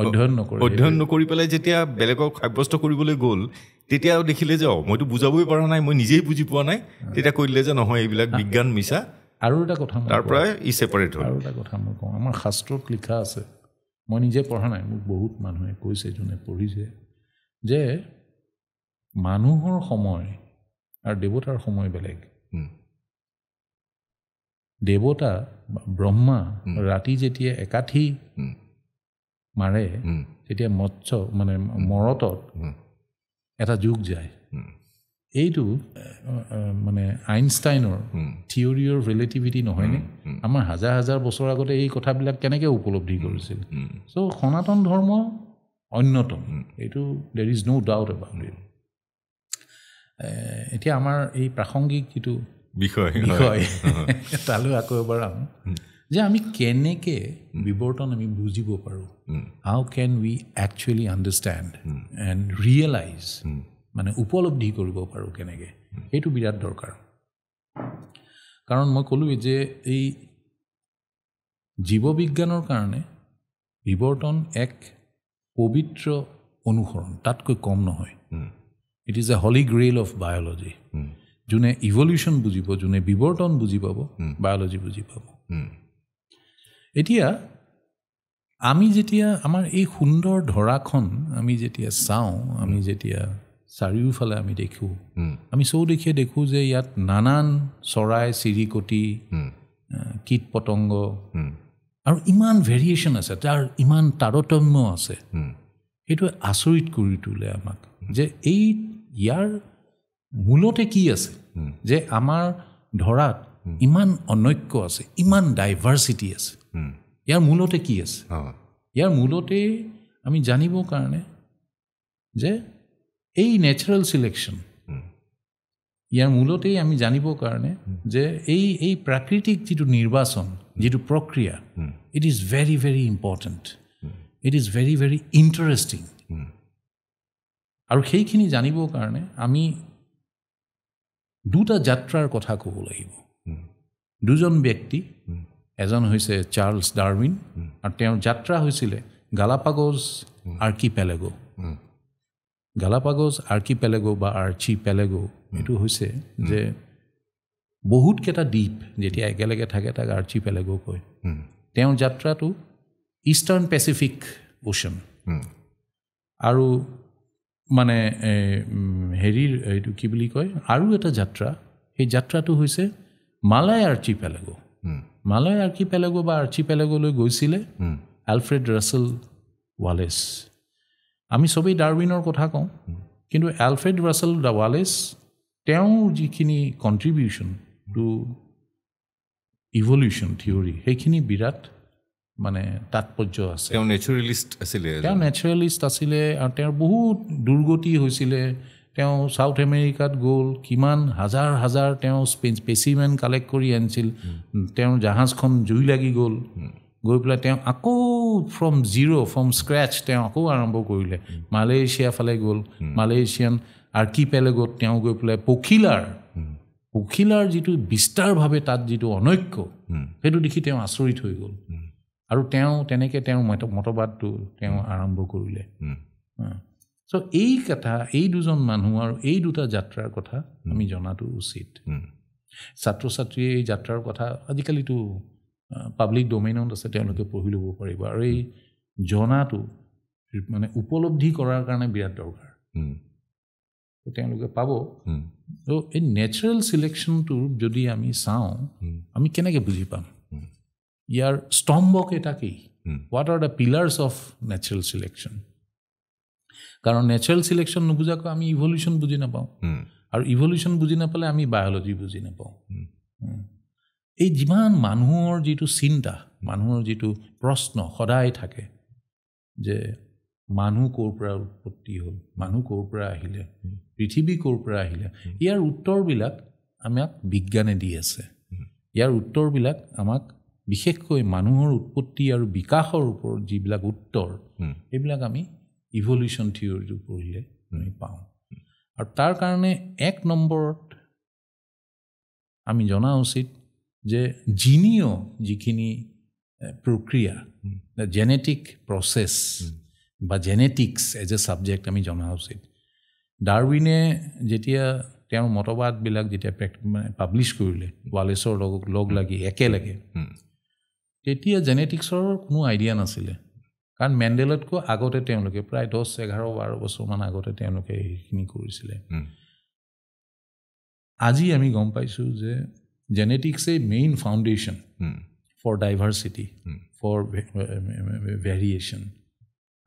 অধ্যয়ন নকৰি পেলাই যেতিয়া বেলেগক সাব্যস্ত কৰিবলৈ গ'ল, তেতিয়া দেখিলে যে মইতো বুজাবই পৰা নাই, মই নিজেই বুজি পোৱা নাই, তেতিয়া কৈ দিলে যে নহয় এইবিলাক বিজ্ঞান মিছা। আৰু এটা কথা তাৰ পৰাই ই ছেপাৰেট হ'ল। আৰু এটা কথা মই কওঁ, আমাৰ শাস্ত্ৰত লিখা আছে, মই নিজে পঢ়া নাই, মোক বহুত মানুহে কৈছে, যোনে পঢ়িছে, যে মানুহৰ সময় আৰু দেৱতাৰ সময় বেলেগ। দেৱতা ব্ৰহ্মা ৰাতি যেতিয়া একাঠি মাৰে, তেতিয়া মৎস্য মানে মৰতত এটা যুগ যায়। এইটো মানে আইনষ্টাইনৰ থিয়ৰী অফ ৰিলেটিভিটি নহয়নে? আমাৰ হাজাৰ হাজাৰ বছৰ আগতে এই কথাবিলাক কেনেকৈ উপলব্ধি কৰিছিল? চ' সনাতন ধৰ্ম অন্যতম, এইটো there is no' doubt about it. এতিয়া আমাৰ এই প্ৰাসংগিক যিটো বিষয় তালৈ আকৌ এবাৰ আহোঁ, যে আমি কেনেকৈ বিৱৰ্তন আমি বুজিব পাৰোঁ। How can we actually understand and realise, মানে উপলব্ধি কৰিব পাৰোঁ কেনেকৈ, সেইটো বিৰাট দৰকাৰ। কাৰণ মই ক'লোৱেই যে এই জীৱবিজ্ঞানৰ কাৰণে বিৱৰ্তন এক পবিত্ৰ অনুসৰণ, তাতকৈ কম নহয়। It is a holy grail of biology. যোনে ইভলিউশ্যন বুজিব, যোনে বিৱৰ্তন বুজি পাব, বায়'লজি বুজি পাব। এতিয়া আমি যেতিয়া আমাৰ এই সুন্দৰ ধৰাখন আমি যেতিয়া চাওঁ, আমি যেতিয়া চাৰিওফালে আমি দেখোঁ, আমি চৌদিশে দেখোঁ যে ইয়াত নানান চৰাই চিৰিকটি, কীট পতংগ, আৰু ইমান ভেৰিয়েশ্যন আছে, তাৰ ইমান তাৰতম্য আছে। সেইটোৱে আচৰিত কৰি তোলে আমাক, যে ইয়াৰ মূলতে কি আছে, যে আমাৰ ধৰাত ইমান অনৈক্য আছে, ইমান ডাইভাৰ্চিটি আছে। ইয়াৰ মূলতে কি আছে? ইয়াৰ মূলতে আমি জানিবৰ কাৰণে যে এই নেচাৰেল চিলেকশ্যন, ইয়াৰ মূলতেই আমি জানিবৰ কাৰণে যে এই প্ৰাকৃতিক যিটো নিৰ্বাচন, যিটো প্ৰক্ৰিয়া, it is very very important, it is very very interesting. আৰু সেইখিনি জানিবৰ কাৰণে আমি দুটা যাত্ৰাৰ কথা ক'ব লাগিব। দুজন ব্যক্তি, এজন হৈছে চাৰ্লছ ডাৰউইন, আৰু তেওঁৰ যাত্ৰা হৈছিলে গালাপাগোছ আৰ্কিপেলেগো। গালাপাগোছ আৰ্কিপেলেগো বা আৰ্চিপেলেগো, এইটো হৈছে যে বহুতকেইটা দ্বীপ যেতিয়া একেলগে থাকে তাক আৰ্চিপেলেগো কয়। তেওঁৰ যাত্ৰাটো ইষ্টাৰ্ণ পেচিফিক অ'চন। আৰু মানে হেৰিৰ এইটো কি বুলি কয়, আৰু এটা যাত্ৰা, সেই যাত্ৰাটো হৈছে মালায় আৰ্চিপেলেগো। মালায় আৰ্কিপেলেগো বা আৰ্চিপেলেগোলৈ গৈছিলে এলফ্ৰেড ৰাছেল ৱালেছ। আমি চবেই ডাৰউইনৰ কথা কওঁ, কিন্তু এলফ্ৰেড ৰাছেল ৱালেছ, তেওঁৰ যিখিনি কণ্ট্ৰিবিউশ্যন টু ইভলিউশ্যন থিয়ৰী, সেইখিনি বিৰাট মানে তাৎপৰ্য আছে। তেওঁ নেচাৰেলিষ্ট আছিলে, আৰু তেওঁৰ বহুত দুৰ্গতি হৈছিলে। তেওঁ ছাউথ আমেৰিকাত গ'ল, কিমান হাজাৰ হাজাৰ তেওঁ স্পেচিমেন কালেক্ট কৰি আনিছিল। তেওঁৰ জাহাজখন জুই লাগি গ'ল, গৈ পেলাই তেওঁ আকৌ ফ্ৰম স্ক্ৰেচ তেওঁ আকৌ আৰম্ভ কৰিলে। মালয়েছিয়া ফালে গ'ল, মালয়েছিয়ান আৰ্কিপেলেগোত তেওঁ গৈ পেলাই পখিলাৰ যিটো বিস্তাৰভাৱে তাত যিটো অনৈক্য, সেইটো দেখি তেওঁ আচৰিত হৈ গ'ল। আৰু তেওঁ তেনেকৈ তেওঁৰ মতবাদটো তেওঁ আৰম্ভ কৰিলে। চ' এই কথা, এই দুজন মানুহ আৰু এই দুটা যাত্ৰাৰ কথা আমি জনাটো উচিত। ছাত্ৰ ছাত্ৰীয়ে এই যাত্ৰাৰ কথা আজিকালিতো পাব্লিক ডমেইনত আছে, তেওঁলোকে পঢ়ি ল'ব পাৰিব। আৰু এই জনাটো মানে উপলব্ধি কৰাৰ কাৰণে বিৰাট দৰকাৰ, তেওঁলোকে পাব। ত' এই নেচাৰেল চিলেকশ্যনটো যদি আমি চাওঁ, আমি কেনেকৈ বুজি পাম ইয়াৰ স্তম্ভকেইটা কি? What are the pillars of natural selection? কাৰণ নেচাৰেল চিলেকশ্যন নুবুজাকৈ আমি ইভলিউশ্যন বুজি নাপাওঁ, আৰু ইভলিউশ্যন বুজি নাপালে আমি বায়'লজি বুজি নাপাওঁ। এই যিমান মানুহৰ যিটো চিন্তা, মানুহৰ যিটো প্ৰশ্ন সদায় থাকে, যে মানুহ ক'ৰ পৰা উৎপত্তি হ'ল, মানুহ ক'ৰ পৰা আহিলে, পৃথিৱী ক'ৰ পৰা আহিলে, ইয়াৰ উত্তৰবিলাক আমাক বিজ্ঞানে দি আছে। ইয়াৰ উত্তৰবিলাক আমাক বিশেষকৈ মানুহৰ উৎপত্তি আৰু বিকাশৰ ওপৰত যিবিলাক উত্তৰ, এইবিলাক আমি ইভলিউশ্যন থিয়ৰিটো পঢ়িলে আমি পাওঁ। আৰু তাৰ কাৰণে 1 নম্বৰত আমি জনা উচিত যে জিনীয় যিখিনি প্ৰক্ৰিয়া, জেনেটিক প্ৰচেছ বা জেনেটিক্স এজ এ ছাবজেক্ট আমি জনা উচিত। ডাৰউইনে যেতিয়া তেওঁৰ মতবাদবিলাক যেতিয়া পাব্লিছ কৰিলে ৱালেছৰ লগ লাগি একেলগে, তেতিয়া জেনেটিক্সৰ কোনো আইডিয়া নাছিলে। কাৰণ মেণ্ডেলতকৈ আগতে তেওঁলোকে প্ৰায় 10, 11, 12 বছৰমান আগতে তেওঁলোকে সেইখিনি কৰিছিলে। আজি আমি গম পাইছোঁ যে জেনেটিক্স এ main foundation for diversity, for variation.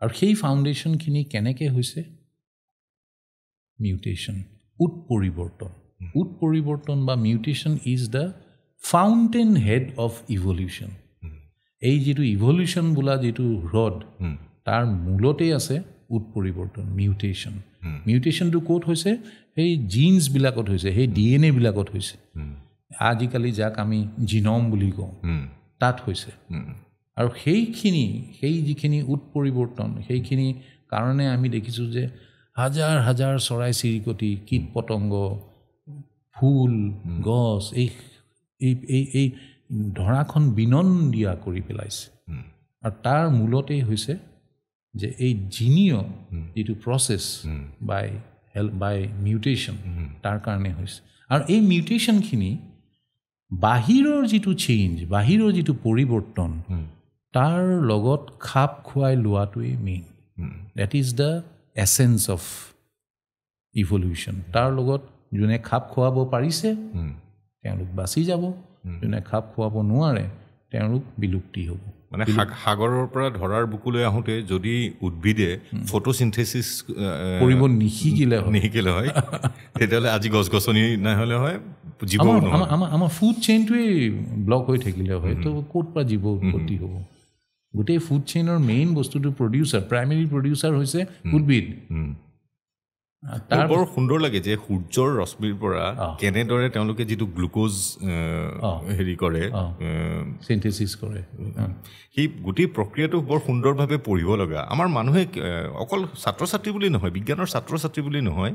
আৰু সেই ফাউণ্ডেশ্যনখিনি কেনেকৈ হৈছে? মিউটেশ্যন, উৎপৰিৱৰ্তন। উৎপৰিৱৰ্তন বা mutation is the fountainhead of evolution. এই যিটো ইভলিউশ্যন বোলা যিটো হ্ৰদ, তাৰ মূলতেই আছে উৎপৰিৱৰ্তন, মিউটেশ্যন। মিউটেশ্যনটো ক'ত হৈছে? সেই জিন্সবিলাকত হৈছে, সেই DNA বিলাকত হৈছে। আজিকালি যাক আমি জিনম বুলি কওঁ, তাত হৈছে। আৰু সেই যিখিনি উৎপৰিৱৰ্তন, সেইখিনি কাৰণে আমি দেখিছোঁ যে হাজাৰ হাজাৰ চৰাই চিৰিকটি, কীট পতংগ, ফুল, গছ, এই ধৰাখন বিনন্দীয়া কৰি পেলাইছে। আৰু তাৰ মূলতেই হৈছে যে এই জিনীয় যিটো প্ৰচেছ বাই মিউটেশ্যন, তাৰ কাৰণে হৈছে। আৰু এই মিউটেশ্যনখিনি বাহিৰৰ যিটো চেঞ্জ, বাহিৰৰ যিটো পৰিৱৰ্তন, তাৰ লগত খাপ খুৱাই লোৱাটোৱেই main. That is the essence of evolution. তাৰ লগত যোনে খাপ খুৱাব পাৰিছে তেওঁলোক বাচি যাব, যোনে খাপ খুৱাব নোৱাৰে তেওঁলোক বিলুপ্তি হ'ব। মানে সাগৰৰ পৰা ধৰাৰ বুকুলৈ আহোঁতে যদি উদ্ভিদে ফটোচিন্থেচিছ কৰিব নিশিকিলে হয় তেতিয়াহ'লে আজি গছ গছনি নহ'লে হয়, জীৱ আমাৰ ফুড চেইনটোৱেই ব্লক হৈ থাকিলে হয়। তো ক'ৰ পৰা জীৱ উৎপত্তি হ'ব? গোটেই ফুড চেইনৰ মেইন বস্তুটো প্ৰডিউচাৰ, প্ৰাইমেৰী প্ৰডিউচাৰ হৈছে উদ্ভিদ। তাৰ বৰ সুন্দৰ লাগে যে সূৰ্যৰ ৰশ্মিৰ পৰা কেনেদৰে তেওঁলোকে যিটো গ্লুক'জ হেৰি কৰে, চিন্থেচিছ কৰে, সেই গোটেই প্ৰক্ৰিয়াটো বৰ সুন্দৰভাৱে পঢ়িব লগা। আমাৰ মানুহে অকল ছাত্ৰ ছাত্ৰী বুলি নহয়, বিজ্ঞানৰ ছাত্ৰ ছাত্ৰী বুলি নহয়,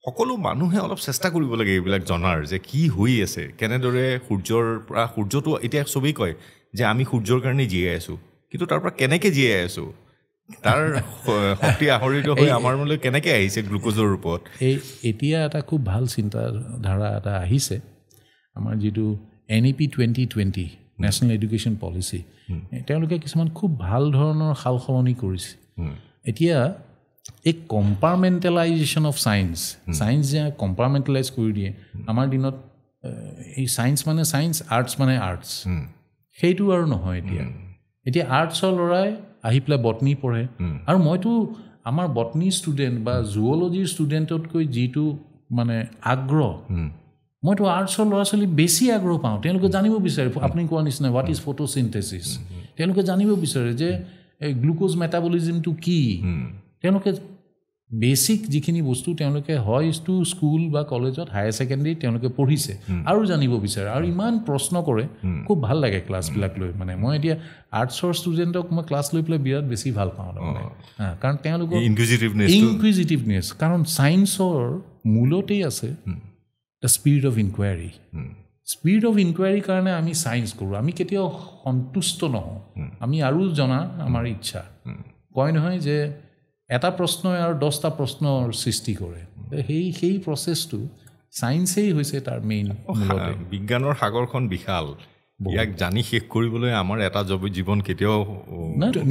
সকলো মানুহে অলপ চেষ্টা কৰিব লাগে এইবিলাক জনাৰ যে কি হৈ আছে, কেনেদৰে সূৰ্যৰ পৰা, সূৰ্যটো এতিয়া চবেই কয় যে আমি সূৰ্যৰ কাৰণে জীয়াই আছোঁ, কিন্তু তাৰ পৰা কেনেকৈ জীয়াই আছোঁ, তাৰ শক্তি আহৰিত হৈ আমাৰ মনলৈ কেনেকৈ আহিছে গ্লুক'জৰ ৰূপত। এতিয়া এটা খুব ভাল চিন্তাধাৰা এটা আহিছে, আমাৰ যিটো NEP 2020 নেশ্যনেল এডুকেশ্যন পলিচি, তেওঁলোকে কিছুমান খুব ভাল ধৰণৰ সাল সলনি কৰিছে। এতিয়া এই কম্পাৰ্টমেণ্টেলাইজেশ্যন অফ ছায়েন্স যে কম্পাৰ্টমেণ্টেলাইজ কৰি দিয়ে, আমাৰ দিনত এই ছায়েন্স মানে ছায়েন্স, আৰ্টছ মানে আৰ্টছ, সেইটো আৰু নহয়। এতিয়া আৰ্টছৰ ল'ৰাই আহি পেলাই বটনী পঢ়ে, আৰু মইতো আমাৰ বটনী ষ্টুডেণ্ট বা জুঅ'লজিৰ ষ্টুডেণ্টতকৈ যিটো মানে আগ্ৰহ, মইতো আৰ্টছৰ ল'ৰা ছোৱালী বেছি আগ্ৰহ পাওঁ। তেওঁলোকে জানিব বিচাৰে, আপুনি কোৱাৰ নিচিনা হোৱাট ইজ ফটোচিন্থেচিছ, তেওঁলোকে জানিব বিচাৰে যে এই গ্লুক'জ মেটাবলিজিমটো কি। তেওঁলোকে বেছিক যিখিনি বস্তু তেওঁলোকে হয়তো স্কুল বা কলেজত, হায়াৰ ছেকেণ্ডেৰীত তেওঁলোকে পঢ়িছে, আৰু জানিব বিচাৰে, আৰু ইমান প্ৰশ্ন কৰে, খুব ভাল লাগে ক্লাছবিলাক লৈ। মানে মই এতিয়া আৰ্টছৰ ষ্টুডেণ্টক মই ক্লাছ লৈ পেলাই বিৰাট বেছি ভাল পাওঁ তাৰমানে, কাৰণ তেওঁলোকৰ ইনকুইজিটিভনেছ। কাৰণ ছায়েন্সৰ মূলতেই আছে the spirit of inquiry. Spirit of ইনকুৱাৰীৰ কাৰণে আমি ছায়েন্স কৰোঁ, আমি কেতিয়াও সন্তুষ্ট নহওঁ, আমি আৰু জনা আমাৰ ইচ্ছা। কয় নহয় যে এটা প্ৰশ্নই আৰু 10টা প্ৰশ্নৰ সৃষ্টি কৰে, সেই প্ৰচেছটো ছায়েন্সেই হৈছে তাৰ মেইন। বিজ্ঞানৰ সাগৰখন বিশাল, ইয়াক জানি শেষ কৰিবলৈ আমাৰ এটা জীৱন কেতিয়াও।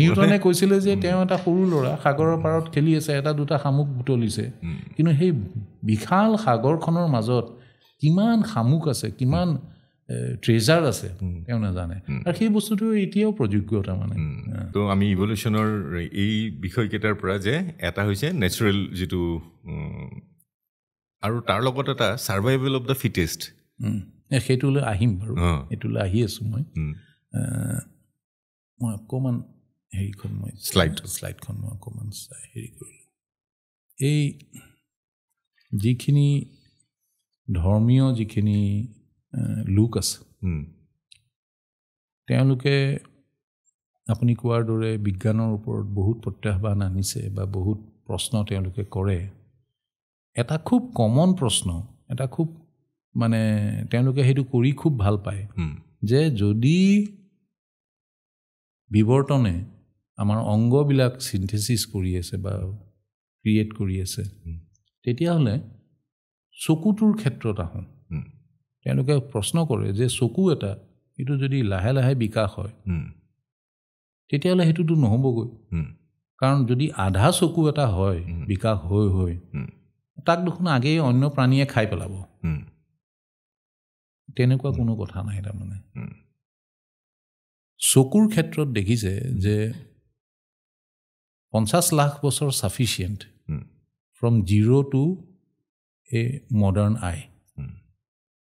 নিউটনে কৈছিলে যে তেওঁ এটা সৰু ল'ৰা সাগৰৰ পাৰত খেলি আছে, এটা দুটা শামুক বুটলিছে, কিন্তু সেই বিশাল সাগৰখনৰ মাজত কিমান শামুক আছে, কিমান ট্ৰেজাৰ আছে তেওঁ নাজানে। আৰু সেই বস্তুটো এতিয়াও প্ৰযোগ্য তাৰমানে। তো আমি ইভলিউশ্যনৰ এই বিষয়কেইটাৰ পৰা যে এটা হৈছে নেচাৰেল যিটো, আৰু তাৰ লগত এটা ছাৰ্ভাইভেল অফ দ্য ফিটেষ্ট, সেইটোলৈ আহিম বাৰু, সেইটোলৈ আহি আছোঁ মই অকণমান হেৰিখন মই শ্লাইডখন মই অকণমান হেৰি কৰিলোঁ এই যিখিনি ধৰ্মীয় যিখিনি লোক আছে তেওঁলোকে আপুনি কোৱাৰ দৰে বিজ্ঞানৰ ওপৰত বহুত প্ৰত্যাহ্বান আনিছে বা বহুত প্ৰশ্ন তেওঁলোকে কৰে এটা খুব কমন প্ৰশ্ন এটা খুব মানে তেওঁলোকে সেইটো কৰি খুব ভাল পায় যে যদি বিৱৰ্তনে আমাৰ অংগবিলাক চিন্থেচিছ কৰি আছে বা ক্ৰিয়েট কৰি আছে তেতিয়াহ'লে চকুটোৰ ক্ষেত্ৰত আহোঁ তেওঁলোকে প্ৰশ্ন কৰে যে চকু এটা এইটো যদি লাহে লাহে বিকাশ হয় তেতিয়াহ'লে সেইটোতো নহ'বগৈ কাৰণ যদি আধা চকু এটা হয় বিকাশ হৈ তাক দেখোন আগেই অন্য প্ৰাণীয়ে খাই পেলাব তেনেকুৱা কোনো কথা নাই তাৰমানে চকুৰ ক্ষেত্ৰত দেখিছে যে 50 লাখ বছৰ sufficient from zero' to a modern eye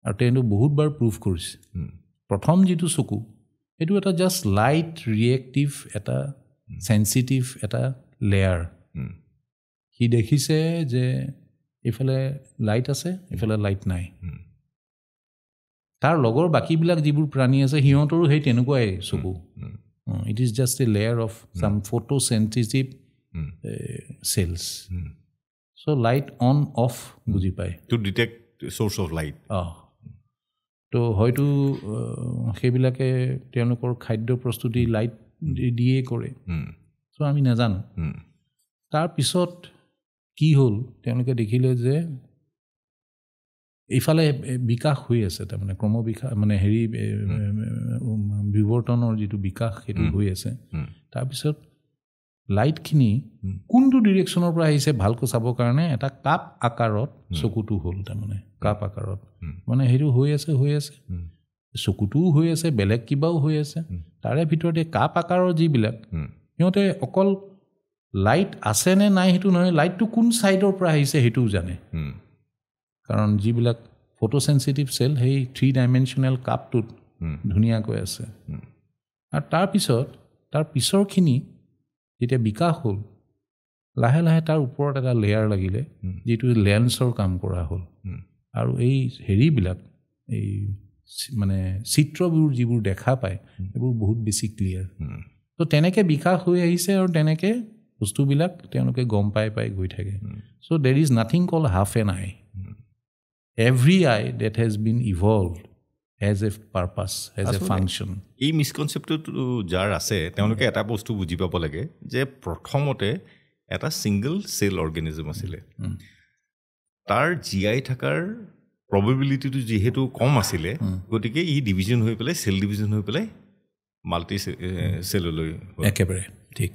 আৰু তেওঁলোকে বহুতবাৰ প্ৰুভ কৰিছে প্ৰথম যিটো চকু সেইটো এটা জাষ্ট লাইট ৰিয়েক্টিভ এটা চেঞ্চিটিভ এটা লেয়াৰ সি দেখিছে যে এইফালে লাইট আছে এইফালে লাইট নাই তাৰ লগৰ বাকীবিলাক যিবোৰ প্ৰাণী আছে সিহঁতৰো সেই তেনেকুৱাই চকু it is just a layer of some photosensitive cells so' light on off বুজি পায় to detect source of light তো হয়তো সেইবিলাকে তেওঁলোকৰ খাদ্য প্ৰস্তুতি লাইট দিয়ে কৰে চ' আমি নাজানো তাৰপিছত কি হ'ল তেওঁলোকে দেখিলে যে এইফালে বিকাশ হৈ আছে তাৰমানে ক্ৰমবিকাশ মানে হেৰি বিৱৰ্তনৰ যিটো বিকাশ সেইটো হৈ আছে তাৰপিছত লাইটখিনি কোনটো ডিৰেকশ্যনৰ পৰা আহিছে ভালকৈ চাবৰ কাৰণে এটা কাপ আকাৰত চকুটো হ'ল তাৰমানে কাপ আকাৰত মানে সেইটো হৈ আছে চকুটোও হৈ আছে বেলেগ কিবাও হৈ আছে তাৰে ভিতৰতে কাপ আকাৰৰ যিবিলাক সিহঁতে অকল লাইট আছে নে নাই সেইটো নহয় লাইটটো কোন ছাইডৰ পৰা আহিছে সেইটোও জানে কাৰণ যিবিলাক ফটোচেন্সিটিভ চেল সেই 3 ডাইমেনশ্যনেল কাপটোত ধুনীয়াকৈ আছে আৰু তাৰ পিছৰখিনি যেতিয়া বিকাশ হ'ল লাহে লাহে তাৰ ওপৰত এটা লেয়াৰ লাগিলে যিটো লেন্সৰ কাম কৰা হ'ল আৰু এই হেৰিবিলাক এই মানে চিত্ৰবোৰ যিবোৰ দেখা পায় সেইবোৰ বহুত বেছি ক্লিয়াৰ তো তেনেকৈ বিকাশ হৈ আহিছে আৰু তেনেকৈ বস্তুবিলাক তেওঁলোকে গম পাই গৈ থাকে so' there is nothing called half an eye every eye that has been evolved has a purpose, has a function. এই মিসকনচেপ্টটো যাৰ আছে তেওঁলোকে এটা বস্তু বুজি পাব লাগে যে প্ৰথমতে এটা ছিংগল চেল অৰ্গেনিজম আছিলে তাৰ জীয়াই থকাৰ প্ৰবেবিলিটিটো যিহেতু কম আছিলে গতিকে ই ডিভিজন হৈ পেলাই চেল ডিভিজন হৈ পেলাই মাল্টি চেললৈ একেবাৰে ঠিক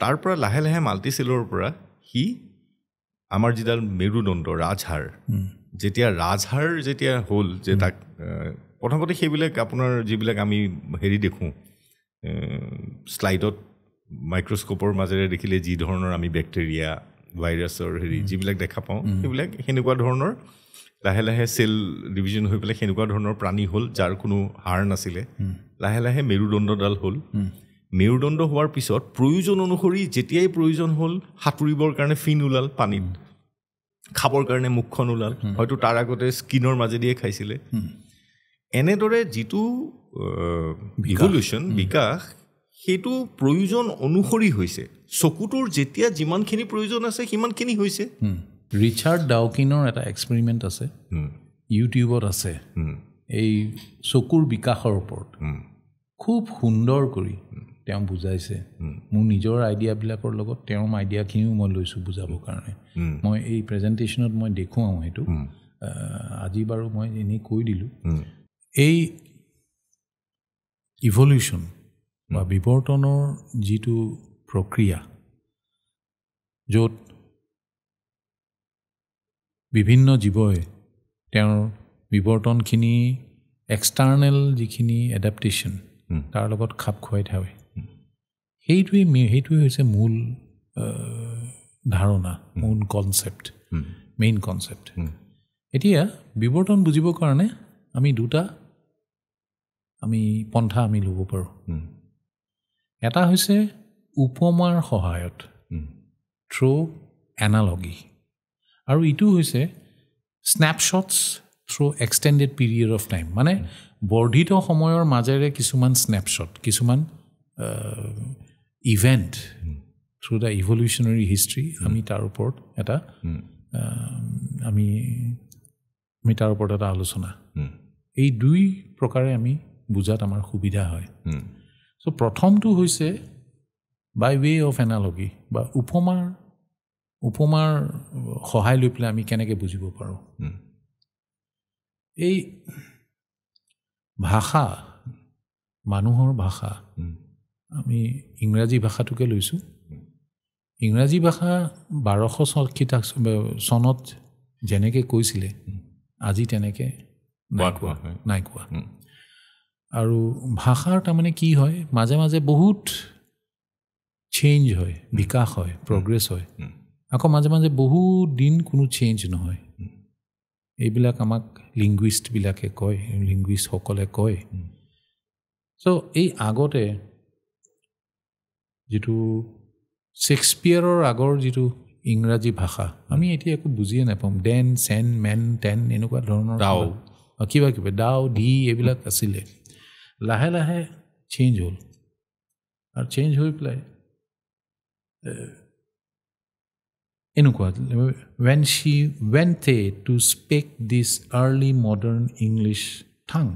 তাৰ পৰা লাহে লাহে মাল্টি চেলৰ পৰা সি আমাৰ যিডাল মেৰুদণ্ড ৰাজহাড় যেতিয়া ৰাজহাড় যেতিয়া হ'ল যে তাক প্ৰথমতে সেইবিলাক আপোনাৰ যিবিলাক আমি হেৰি দেখোঁ শ্লাইডত মাইক্ৰস্কোপৰ মাজেৰে দেখিলে যি ধৰণৰ আমি বেক্টেৰিয়া ভাইৰাছৰ হেৰি যিবিলাক দেখা পাওঁ সেইবিলাক সেনেকুৱা ধৰণৰ লাহে লাহে চেল ডিভিজন হৈ পেলাই সেনেকুৱা ধৰণৰ প্ৰাণী হ'ল যাৰ কোনো হাড় নাছিলে লাহে লাহে মেৰুদণ্ডডাল হ'ল মেৰুদণ্ড হোৱাৰ পিছত প্ৰয়োজন অনুসৰি যেতিয়াই প্ৰয়োজন হ'ল সাঁতুৰিবৰ কাৰণে ফিন ওলাল পানীত খাবৰ কাৰণে মুখখন ওলাল হয়তো তাৰ আগতে স্কিনৰ মাজেদিয়ে খাইছিলে এনেদৰে যিটো ইভলিউশ্যন বিকাশ সেইটো প্ৰয়োজন অনুসৰি হৈছে চকুটোৰ যেতিয়া যিমানখিনি প্ৰয়োজন আছে সিমানখিনি হৈছে ৰিচাৰ্ড ডাউকিনৰ এটা এক্সপেৰিমেণ্ট আছে ইউটিউবত আছে এই চকুৰ বিকাশৰ ওপৰত খুব সুন্দৰ কৰি তেওঁ বুজাইছে মোৰ নিজৰ আইডিয়াবিলাকৰ লগত তেওঁৰ আইডিয়াখিনিও মই লৈছোঁ বুজাবৰ কাৰণে মই এই প্ৰেজেণ্টেশ্যনত মই দেখুৱাওঁ সেইটো আজি বাৰু মই এনেই কৈ দিলোঁ এই ইভলিউশ্যন বা বিৱৰ্তনৰ যিটো প্ৰক্ৰিয়া য'ত বিভিন্ন জীৱই তেওঁৰ বিৱৰ্তনখিনি এক্সটাৰ্নেল যিখিনি এডাপ্টেশ্যন তাৰ লগত খাপ খুৱাই থাকে সেইটোৱে হৈছে মূল ধাৰণা মূল কনচেপ্ট মেইন কনচেপ্ট এতিয়া বিৱৰ্তন বুজিবৰ কাৰণে আমি দুটা পন্থা আমি ল'ব পাৰোঁ এটা হৈছে উপমাৰ সহায়ত থ্ৰু এনালজি আৰু ইটো হৈছে snapshots through extended period of time মানে বৰ্ধিত সময়ৰ মাজেৰে কিছুমান স্নেপশ্বট কিছুমান event through the evolutionary history আমি তাৰ ওপৰত এটা আমি তাৰ ওপৰত এটা আলোচনা এই দুই প্ৰকাৰে আমি বুজাত আমাৰ সুবিধা হয় চ' প্ৰথমটো হৈছে বাই ৱে অফ এনালজি বা উপমাৰ সহায় লৈ পেলাই আমি কেনেকৈ বুজিব পাৰোঁ এই ভাষা মানুহৰ ভাষা আমি ইংৰাজী ভাষাটোকে লৈছোঁ ইংৰাজী ভাষা 1200 চনত যেনেকৈ কৈছিলে আজি তেনেকৈ নাই কোৱা আৰু ভাষাৰ তাৰমানে কি হয় মাজে মাজে বহুত চেঞ্জ হয় বিকাশ হয় প্ৰগ্ৰেছ হয় আকৌ মাজে মাজে বহুত দিন কোনো চেঞ্জ নহয় এইবিলাক আমাক লিংগুইষ্টবিলাকে কয় লিংগুইষ্টসকলে কয় চ' এই আগতে যিটো শ্বেক্সপিয়াৰৰ আগৰ যিটো ইংৰাজী ভাষা আমি এতিয়া একো বুজিয়ে নাপাওঁ ডেন চেন মেন টেন এনেকুৱা ধৰণৰ কিবা ডাও ডি এইবিলাক আছিলে লাহে লাহে চেঞ্জ হ'ল আৰু চেঞ্জ হৈ পেলাই এনেকুৱা when she went to speak this early modern English tongue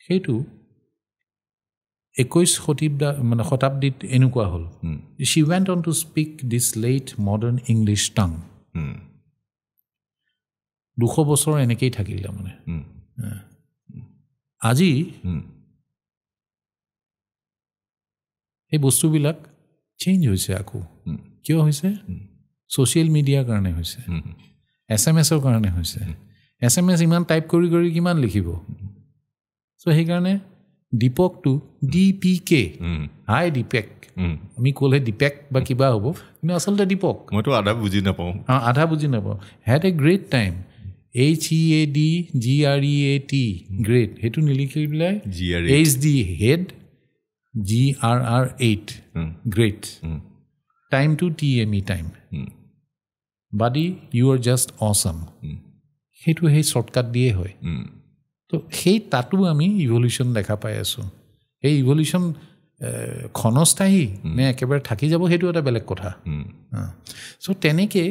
সেইটো 21 শতাব্দীত এনেকুৱা হ'ল she went on to speak this late modern English tongue 200 বছৰ এনেকেই থাকিল মানে আজি এই বস্তুবিলাক চেঞ্জ হৈছে আকৌ কিয় হৈছে ছ'চিয়েল মিডিয়াৰ কাৰণে হৈছে SMS-ৰ কাৰণে হৈছে SMS ইমান টাইপ কৰি কৰি কিমান লিখিব চ' সেইকাৰণে দীপকটো DPK হাই দীপক আমি ক'লে দীপক বা কিবা হ'ব কিন্তু আচলতে দীপক মইতো আধা বুজি নাপাওঁ হেড এ গ্ৰেট টাইম HEADGREAT গ্ৰেট সেইটো নিলিখি পেলাই HD head GRR8 great time to TME time buddy you are just awesome সেইটো সেই শৰ্টকাট দিয়ে হয় তো সেই তাতো আমি ইভলিউশ্যন দেখা পাই আছোঁ এই ইভলিউশ্যন ক্ষণস্থায়ী নে একেবাৰে থাকি যাব সেইটো এটা বেলেগ কথা চ' তেনেকৈ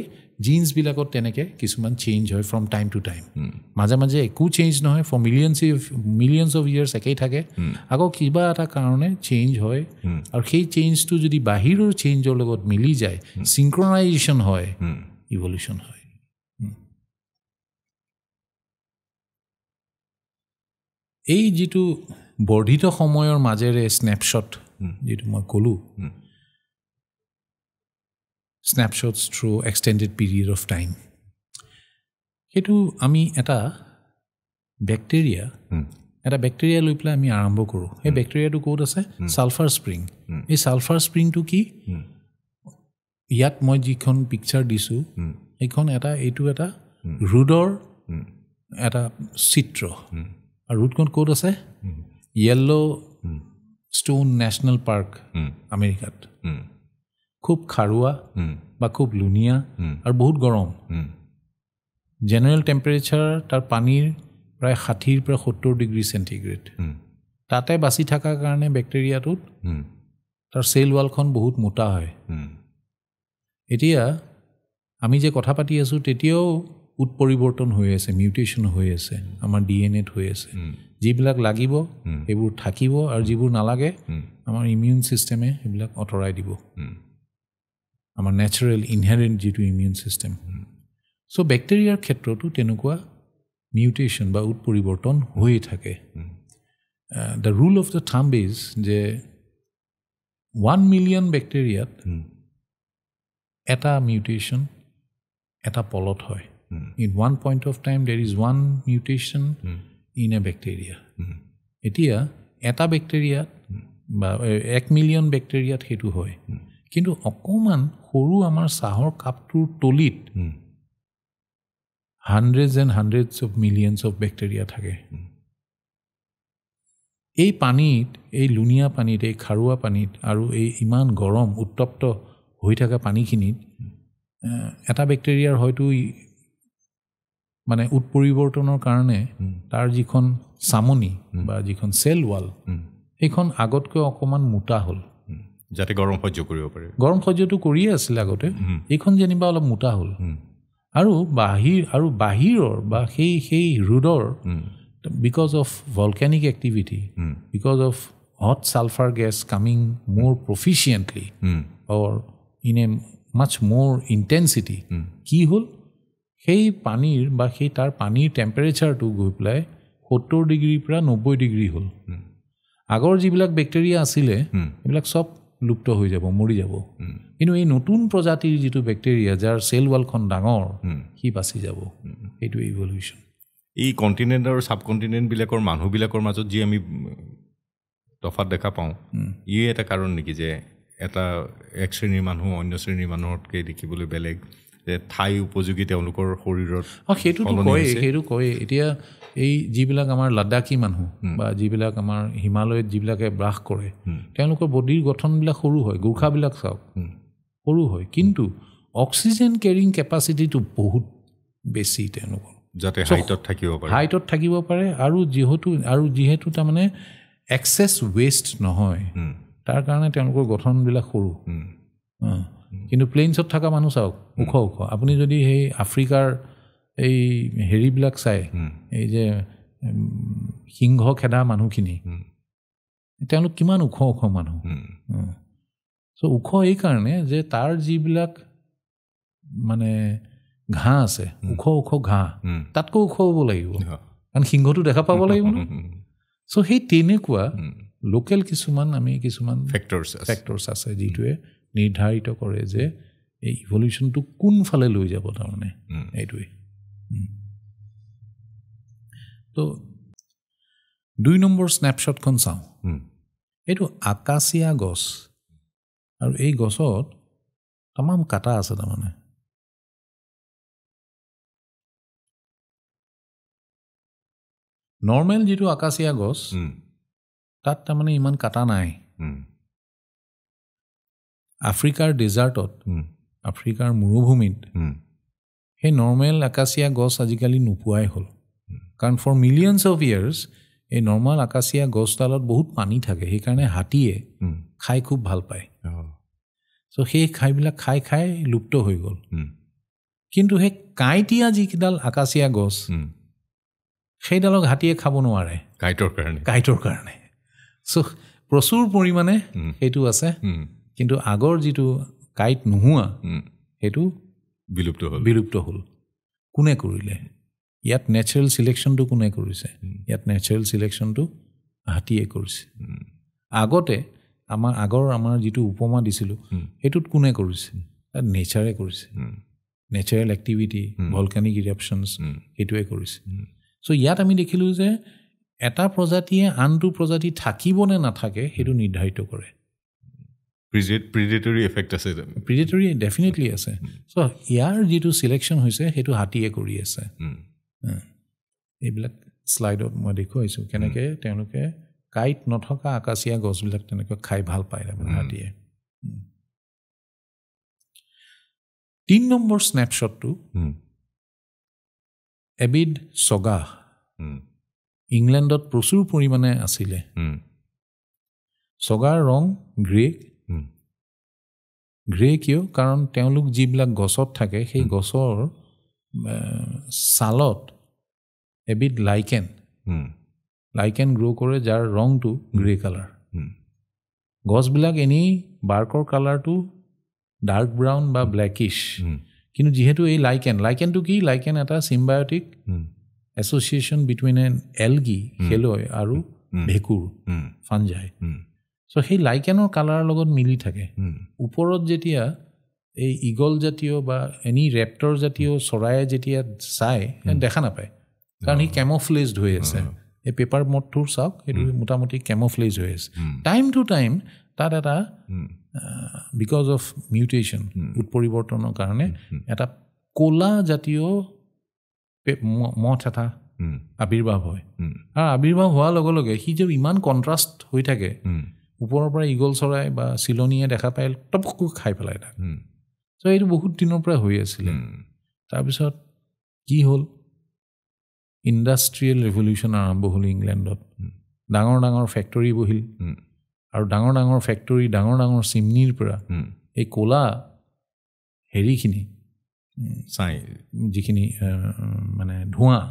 জিন্সবিলাকত তেনেকৈ কিছুমান চেঞ্জ হয় ফ্ৰম টাইম টু টাইম মাজে মাজে একো চেঞ্জ নহয় ফৰ মিলিয়নছ অফ ইয়াৰ্ছ একেই থাকে আকৌ কিবা এটা কাৰণে চেঞ্জ হয় আৰু সেই চেঞ্জটো যদি বাহিৰৰ চেঞ্জৰ লগত মিলি যায় চিংক্ৰনাইজেশ্যন হয় ইভলিউশ্যন হয় এই যিটো বৰ্ধিত সময়ৰ মাজেৰে স্নেপশ্বট যিটো মই ক'লোঁ snapshots through extended period of time সেইটো আমি এটা বেক্টেৰিয়া লৈ পেলাই আমি আৰম্ভ কৰোঁ সেই বেক্টেৰিয়াটো ক'ত আছে ছালফাৰ স্প্ৰিং এই ছালফাৰ স্প্ৰিংটো কি ইয়াত মই যিখন পিকচাৰ দিছোঁ এইখন এইটো এটা ৰুডৰ এটা চিত্ৰ আৰু ৰুডখন ক'ত আছে য়েল্ল' ষ্টোন নেশ্যনেল পাৰ্ক আমেৰিকাত খুব খাৰুৱা বা খুব লুণীয়া আৰু বহুত গৰম জেনেৰেল টেম্পাৰেচাৰ তাৰ পানীৰ প্ৰায় 60 পৰা 70 ডিগ্ৰী চেণ্টিগ্ৰেড তাতে বাচি থকাৰ কাৰণে বেক্টেৰিয়াটোত তাৰ চেল ৱালখন বহুত মোটা হয় এতিয়া আমি যে কথা পাতি আছোঁ তেতিয়াও উৎপৰিৱৰ্তন হৈ আছে মিউটেশ্যন হৈ আছে আমাৰ DNA-ত হৈ আছে যিবিলাক লাগিব সেইবোৰ থাকিব আৰু যিবোৰ নালাগে আমাৰ ইমিউন ছিষ্টেমে সেইবিলাক আঁতৰাই দিব আমাৰ নেচাৰেল ইনহেৰেণ্ট যিটো ইমিউন ছিষ্টেম চ' বেক্টেৰিয়াৰ ক্ষেত্ৰতো তেনেকুৱা মিউটেশ্যন বা উৎপৰিৱৰ্তন হৈয়ে থাকে the rule of the thumb is যে 1 মিলিয়ন বেক্টেৰিয়াত এটা মিউটেশ্যন এটা পলত হয় in one point of time দেৰ is one mutation in a bacteria এতিয়া এটা বেক্টেৰিয়াত বা 1 মিলিয়ন বেক্টেৰিয়াত সেইটো হয় কিন্তু অকণমান সৰু আমাৰ চাহৰ কাপটোৰ তলিত hundreds and hundreds of millions of bacteria থাকে এই পানীত এই লুণীয়া পানীত এই খাৰুৱা পানীত আৰু এই ইমান গৰম উত্তপ্ত হৈ থকা পানীখিনিত এটা বেক্টেৰিয়াৰ হয়তো মানে উৎপৰিৱৰ্তনৰ কাৰণে তাৰ যিখন চামনি বা যিখন চেল ৱাল সেইখন আগতকৈ অকণমান মোটা হ'ল যাতে গৰম সহ্য কৰিব পাৰে গৰম সহ্যটো কৰিয়ে আছিলে আগতে এইখন যেনিবা অলপ মোটা হ'ল আৰু বাহিৰৰ বা সেই ৰোডৰ because of volcanic activity because of hot sulfur gas coming more proficiently or in a much more intensity কি হ'ল সেই পানীৰ বা সেই তাৰ পানীৰ টেম্পাৰেচাৰটো গৈ পেলাই 70 ডিগ্ৰীৰ পৰা 90 ডিগ্ৰী হ'ল আগৰ যিবিলাক বেক্টেৰিয়া আছিলে এইবিলাক সব লুপ্ত হৈ যাব মৰি যাব কিন্তু এই নতুন প্ৰজাতিৰ যিটো বেক্টেৰিয়া যাৰ সেল ৱালখন ডাঙৰ কি বাছি যাব এইটো ইভলিউশন এই কণ্টিনেণ্ট আৰু সাবকণ্টিনেণ্টবিলাকৰ মানুহবিলাকৰ মাজত যি আমি তফাত দেখা পাওঁ ই এটা কাৰণ নেকি যে এটা এক শ্ৰেণীৰ মানুহ অন্য শ্ৰেণীৰ মানুহতকৈ দেখিবলৈ বেলেগ যে ঠাই উপযোগী তেওঁলোকৰ শৰীৰত সেইটো কয় এতিয়া এই যিবিলাক আমাৰ লাডাখী মানুহ বা যিবিলাক আমাৰ হিমালয়ত যিবিলাকে বাস কৰে তেওঁলোকৰ বডিৰ গঠনবিলাক সৰু হয় গোৰ্খাবিলাক চাওক সৰু হয় কিন্তু অক্সিজেন কেৰিং কেপাচিটিটো বহুত বেছি তেওঁলোকৰ যাতে হাইটত থাকিব পাৰে আৰু যিহেতু তাৰমানে এক্সেছ ৱেষ্ট নহয় তাৰ কাৰণে তেওঁলোকৰ গঠনবিলাক সৰু কিন্তু প্লেইনছত থকা মানুহ চাওক ওখ আপুনি যদি সেই আফ্ৰিকাৰ এই হেৰিবিলাক চাই এই যে সিংহ খেদা মানুহখিনি তেওঁলোক কিমান ওখ মানুহ চ' ওখ এই কাৰণে যে তাৰ যিবিলাক মানে ঘাঁহ আছে ওখ ঘাঁহ তাতকৈ ওখ হ'ব লাগিব কাৰণ সিংহটো দেখা পাব লাগিব ন চ' সেই তেনেকুৱা লোকেল কিছুমান ফেক্টৰ্ছ আছে যিটোৱে নিৰ্ধাৰিত কৰে যে এই ইভলিউশ্যনটো কোনফালে লৈ যাব তাৰমানে এইটোৱে তো 2 নম্বৰ স্নেপশ্বটখন চাওঁ এইটো আকাশীয়া গছ আৰু এই গছত তামাম কাটা আছে তাৰমানে নৰ্মেল যিটো আকাশীয়া গছ তাত তাৰমানে ইমান কাটা নাই আফ্ৰিকাৰ ডেজাৰ্টত আফ্ৰিকাৰ মৰুভূমিত সেই নৰ্মেল আকাশীয়া গছ আজিকালি নোপোৱাই হ'ল কাৰণ ফৰ মিলিয়নছ অফ ইয়াৰ্ছ এই নৰ্মেল আকাশীয়া গছডালত বহুত পানী থাকে সেইকাৰণে হাতীয়ে খাই খুব ভাল পায় চ' সেই খাইবিলাক খাই লুপ্ত হৈ গ'ল কিন্তু সেই কাঁইটীয়া যিকেইডাল আকাশীয়া গছ সেইডালক হাতীয়ে খাব নোৱাৰে কাঁইটৰ কাৰণে চ' প্ৰচুৰ পৰিমাণে সেইটো আছে কিন্তু আগৰ যিটো কাঁইট নোহোৱা সেইটো বিলুপ্ত হ'ল কোনে কৰিলে ইয়াত নেচাৰেল চিলেকশ্যনটো কোনে কৰিছে ইয়াত নেচাৰেল চিলেকশ্যনটো হাতীয়ে কৰিছে আগতে আমাৰ যিটো উপমা দিছিলোঁ সেইটোত কোনে কৰিছে তাত নেচাৰে কৰিছে নেচাৰেল এক্টিভিটি ভলকানিক ইৰাপশ্যনছ সেইটোৱে কৰিছে চ' ইয়াত আমি দেখিলোঁ যে এটা প্ৰজাতিয়ে আনটো প্ৰজাতি থাকিব নে নাথাকে সেইটো নিৰ্ধাৰিত কৰে প্ৰিডেটৰী এফেক্ট আছে প্ৰিডেটৰী ডেফিনেটলি আছে চ' ইয়াৰ যিটো চিলেকশ্যন হৈছে সেইটো হাতীয়ে কৰি আছে এইবিলাক শ্লাইডত মই দেখুৱাইছোঁ কেনেকৈ তেওঁলোকে কাঁইট নথকা আকাশীয়া গছবিলাক তেনেকৈ খাই ভাল পায় তাৰমানে হাতীয়ে 3 নম্বৰ স্নেপশ্বটটো এবিড ছগা ইংলেণ্ডত প্ৰচুৰ পৰিমাণে আছিলে ছগাৰ ৰং গ্ৰে কিয় কাৰণ তেওঁলোক যিবিলাক গছত থাকে সেই গছৰ ছালত এবিড লাইকেন গ্ৰ' কৰে যাৰ ৰংটো গ্ৰে কালাৰ গছবিলাক এনেই বাৰ্কৰ কালাৰটো ডাৰ্ক ব্ৰাউন বা ব্লেকিছ কিন্তু যিহেতু এই লাইকেনটো কি লাইকেন এটা চিম্বায়টিক এছ'চিয়েশ্যন বিটুইন এন এলগি খেলয় আৰু ভেঁকুৰ ফানজাই চ' সেই লাইকেনৰ কালাৰৰ লগত মিলি থাকে ওপৰত যেতিয়া এই ইগল জাতীয় বা এনি ৰেপ্টৰ জাতীয় চৰায়ে যেতিয়া চাই দেখা নাপায় কাৰণ সি কেমোফ্লেজড হৈ আছে এই পেপাৰ মথটোৰ চাওক সেইটো মোটামুটি কেমোফ্লেজ হৈ আছে টাইম টু টাইম তাত এটা বিকজ অফ মিউটেশ্যন উৎপৰিৱৰ্তনৰ কাৰণে এটা ক'লা জাতীয় মথ এটা আবিৰ্ভাৱ হয় আৰু আবিৰ্ভাৱ হোৱাৰ লগে লগে সি যে ইমান কণ্ট্ৰাষ্ট হৈ থাকে ওপৰৰ পৰা ঈগল চৰাই বা চিলনীয়ে দেখা পাই টপকৈ খাই পেলাই তাক চ' এইটো বহুত দিনৰ পৰা হৈ আছিলে তাৰপিছত কি হ'ল ইণ্ডাষ্ট্ৰিয়েল ৰেভলিউশ্যন আৰম্ভ হ'ল ইংলেণ্ডত ডাঙৰ ডাঙৰ ফেক্টৰী বহিল আৰু ডাঙৰ ডাঙৰ ফেক্টৰী ডাঙৰ ডাঙৰ চিমনিৰ পৰা এই ক'লা হেৰিখিনি যিখিনি মানে ধোঁৱা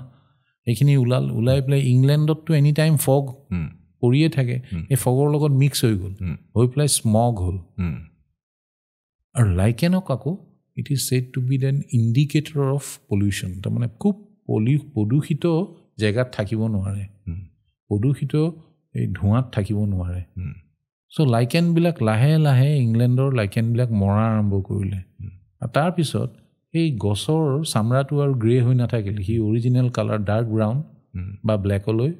এইখিনি ওলাই পেলাই ইংলেণ্ডততো এনি টাইম ফগ পৰিয়ে থাকে এই ফগৰ লগত মিক্স হৈ গ'ল হৈ পেলাই স্মগ হ'ল আৰু লাইকেনক আকৌ it is said to be then indicator of pollution তাৰমানে খুব প্ৰদূষিত জেগাত থাকিব নোৱাৰে প্ৰদূষিত এই ধোঁৱাত থাকিব নোৱাৰে চ' লাইকেনবিলাক লাহে লাহে ইংলেণ্ডৰ লাইকেনবিলাক মৰা আৰম্ভ কৰিলে আৰু তাৰপিছত এই গছৰ চামৰাটো আৰু গ্ৰে হৈ নাথাকিল সি অৰিজিনেল কালাৰ ডাৰ্ক ব্ৰাউন বা ব্লেকলৈ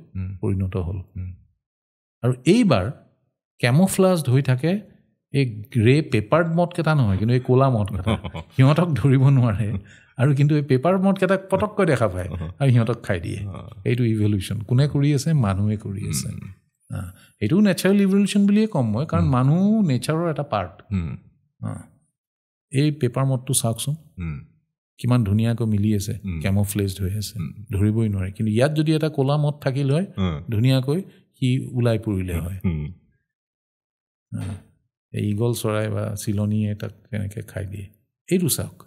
পৰিণত হ'ল আৰু এইবাৰ কেমোফ্লাজড হৈ থাকে এই গ্ৰে পেপাৰ্ড মদকেইটা নহয় কিন্তু এই ক'লা মদকেইটা সিহঁতক ধৰিব নোৱাৰে আৰু কিন্তু এই পেপাৰ মদকেইটাক পটককৈ দেখা পায় আৰু সিহঁতক খাই দিয়ে এইটো ইভলিউশ্যন কোনে কৰি আছে মানুহে কৰি আছে এইটো নেচাৰেল ইভলিউশ্যন বুলিয়ে ক'ম মই কাৰণ মানুহ নেচাৰৰ এটা পাৰ্ট এই পেপাৰ মদটো চাওকচোন কিমান ধুনীয়াকৈ মিলি আছে কেমোফ্লেজড হৈ আছে ধৰিবই নোৱাৰে কিন্তু ইয়াত যদি এটা ক'লা মদ থাকিল হয় ধুনীয়াকৈ সি ওলাই পৰিলে হয় এই ঈগল চৰাই বা চিলনীয়ে তাক তেনেকৈ খাই দিয়ে এইটো চাওক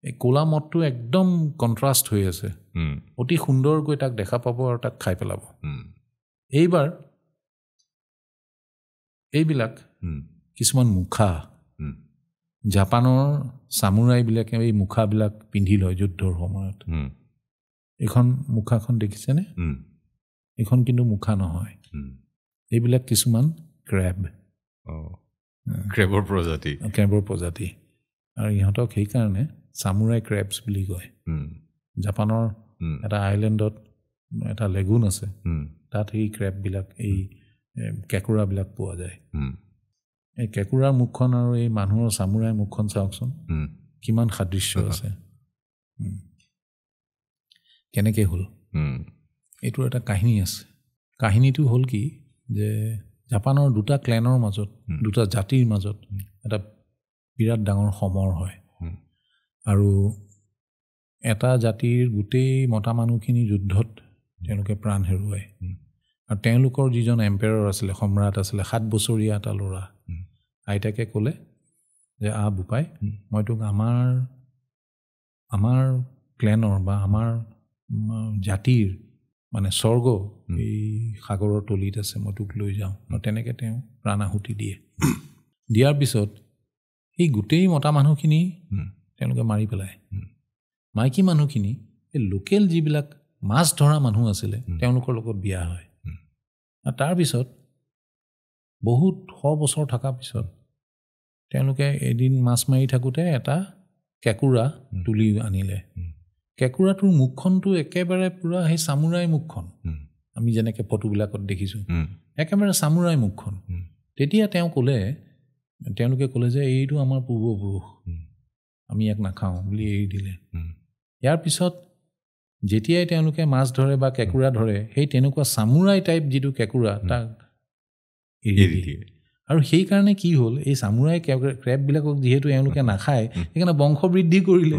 এই ক'লা মদটো একদম কণ্ট্ৰাষ্ট হৈ আছে অতি সুন্দৰকৈ তাক দেখা পাব আৰু তাক খাই পেলাব এইবাৰ এইবিলাক কিছুমান মুখা জাপানৰ চামুৰাইবিলাকে এই মুখাবিলাক পিন্ধি লয় যুদ্ধৰ সময়ত এইখন মুখাখন দেখিছেনে এইখন কিন্তু মুখা নহয় এইবিলাক কিছুমান ক্ৰেবৰ প্ৰজাতি আৰু ইহঁতক সেইকাৰণে চামুৰাই ক্ৰেবছ বুলি কয় জাপানৰ এটা আইলেণ্ডত এটা লেগুন আছে তাত এই ক্ৰেববিলাক এই কেঁকুৰাবিলাক পোৱা যায় এই কেঁকুৰাৰ মুখখন আৰু এই মানুহৰ চামুৰাই মুখখন চাওকচোন কিমান সাদৃশ্য আছে কেনেকৈ হ'ল এইটোৰ এটা কাহিনী আছে কাহিনীটো হ'ল কি যে জাপানৰ দুটা ক্লেনৰ মাজত দুটা জাতিৰ মাজত এটা বিৰাট ডাঙৰ সমৰ হয় আৰু এটা জাতিৰ গোটেই মতা মানুহখিনি যুদ্ধত তেওঁলোকে প্ৰাণ হেৰুৱায় আৰু তেওঁলোকৰ যিজন এম্পায়াৰ আছিলে সম্ৰাট আছিলে 7 বছৰীয়া এটা ল'ৰা আইতাকে ক'লে যে বোপাই মই তোক আমাৰ ক্লেনৰ বা আমাৰ জাতিৰ মানে স্বৰ্গ এই সাগৰৰ তলিত আছে মই তোক লৈ যাওঁ আৰু তেনেকৈ তেওঁ প্ৰাণ আহুতি দিয়ে দিয়াৰ পিছত এই গোটেই মতা মানুহখিনি তেওঁলোকে মাৰি পেলায় মাইকী মানুহখিনি এই লোকেল যিবিলাক মাছ ধৰা মানুহ আছিলে তেওঁলোকৰ লগত বিয়া হয় আৰু তাৰপিছত বহুত 100 বছৰ থকাৰ পিছত তেওঁলোকে এদিন মাছ মাৰি থাকোঁতে এটা কেঁকুৰা তুলি আনিলে কেঁকুৰাটোৰ মুখখনটো একেবাৰে পূৰা সেই চামুৰাই মুখখন আমি যেনেকৈ ফটোবিলাকত দেখিছোঁ একেবাৰে চামুৰাই মুখখন তেতিয়া তেওঁলোকে ক'লে যে এইটো আমাৰ পূৰ্বপুৰুষ আমি ইয়াক নাখাওঁ বুলি এৰি দিলে ইয়াৰ পিছত যেতিয়াই তেওঁলোকে মাছ ধৰে বা কেঁকুৰা ধৰে সেই তেনেকুৱা চামুৰাই টাইপ যিটো কেঁকুৰা তাক এৰি দিয়ে আৰু সেইকাৰণে কি হ'ল এই চামুৰাই ক্ৰেববিলাকক যিহেতু এওঁলোকে নাখায় সেইকাৰণে বংশ বৃদ্ধি কৰিলে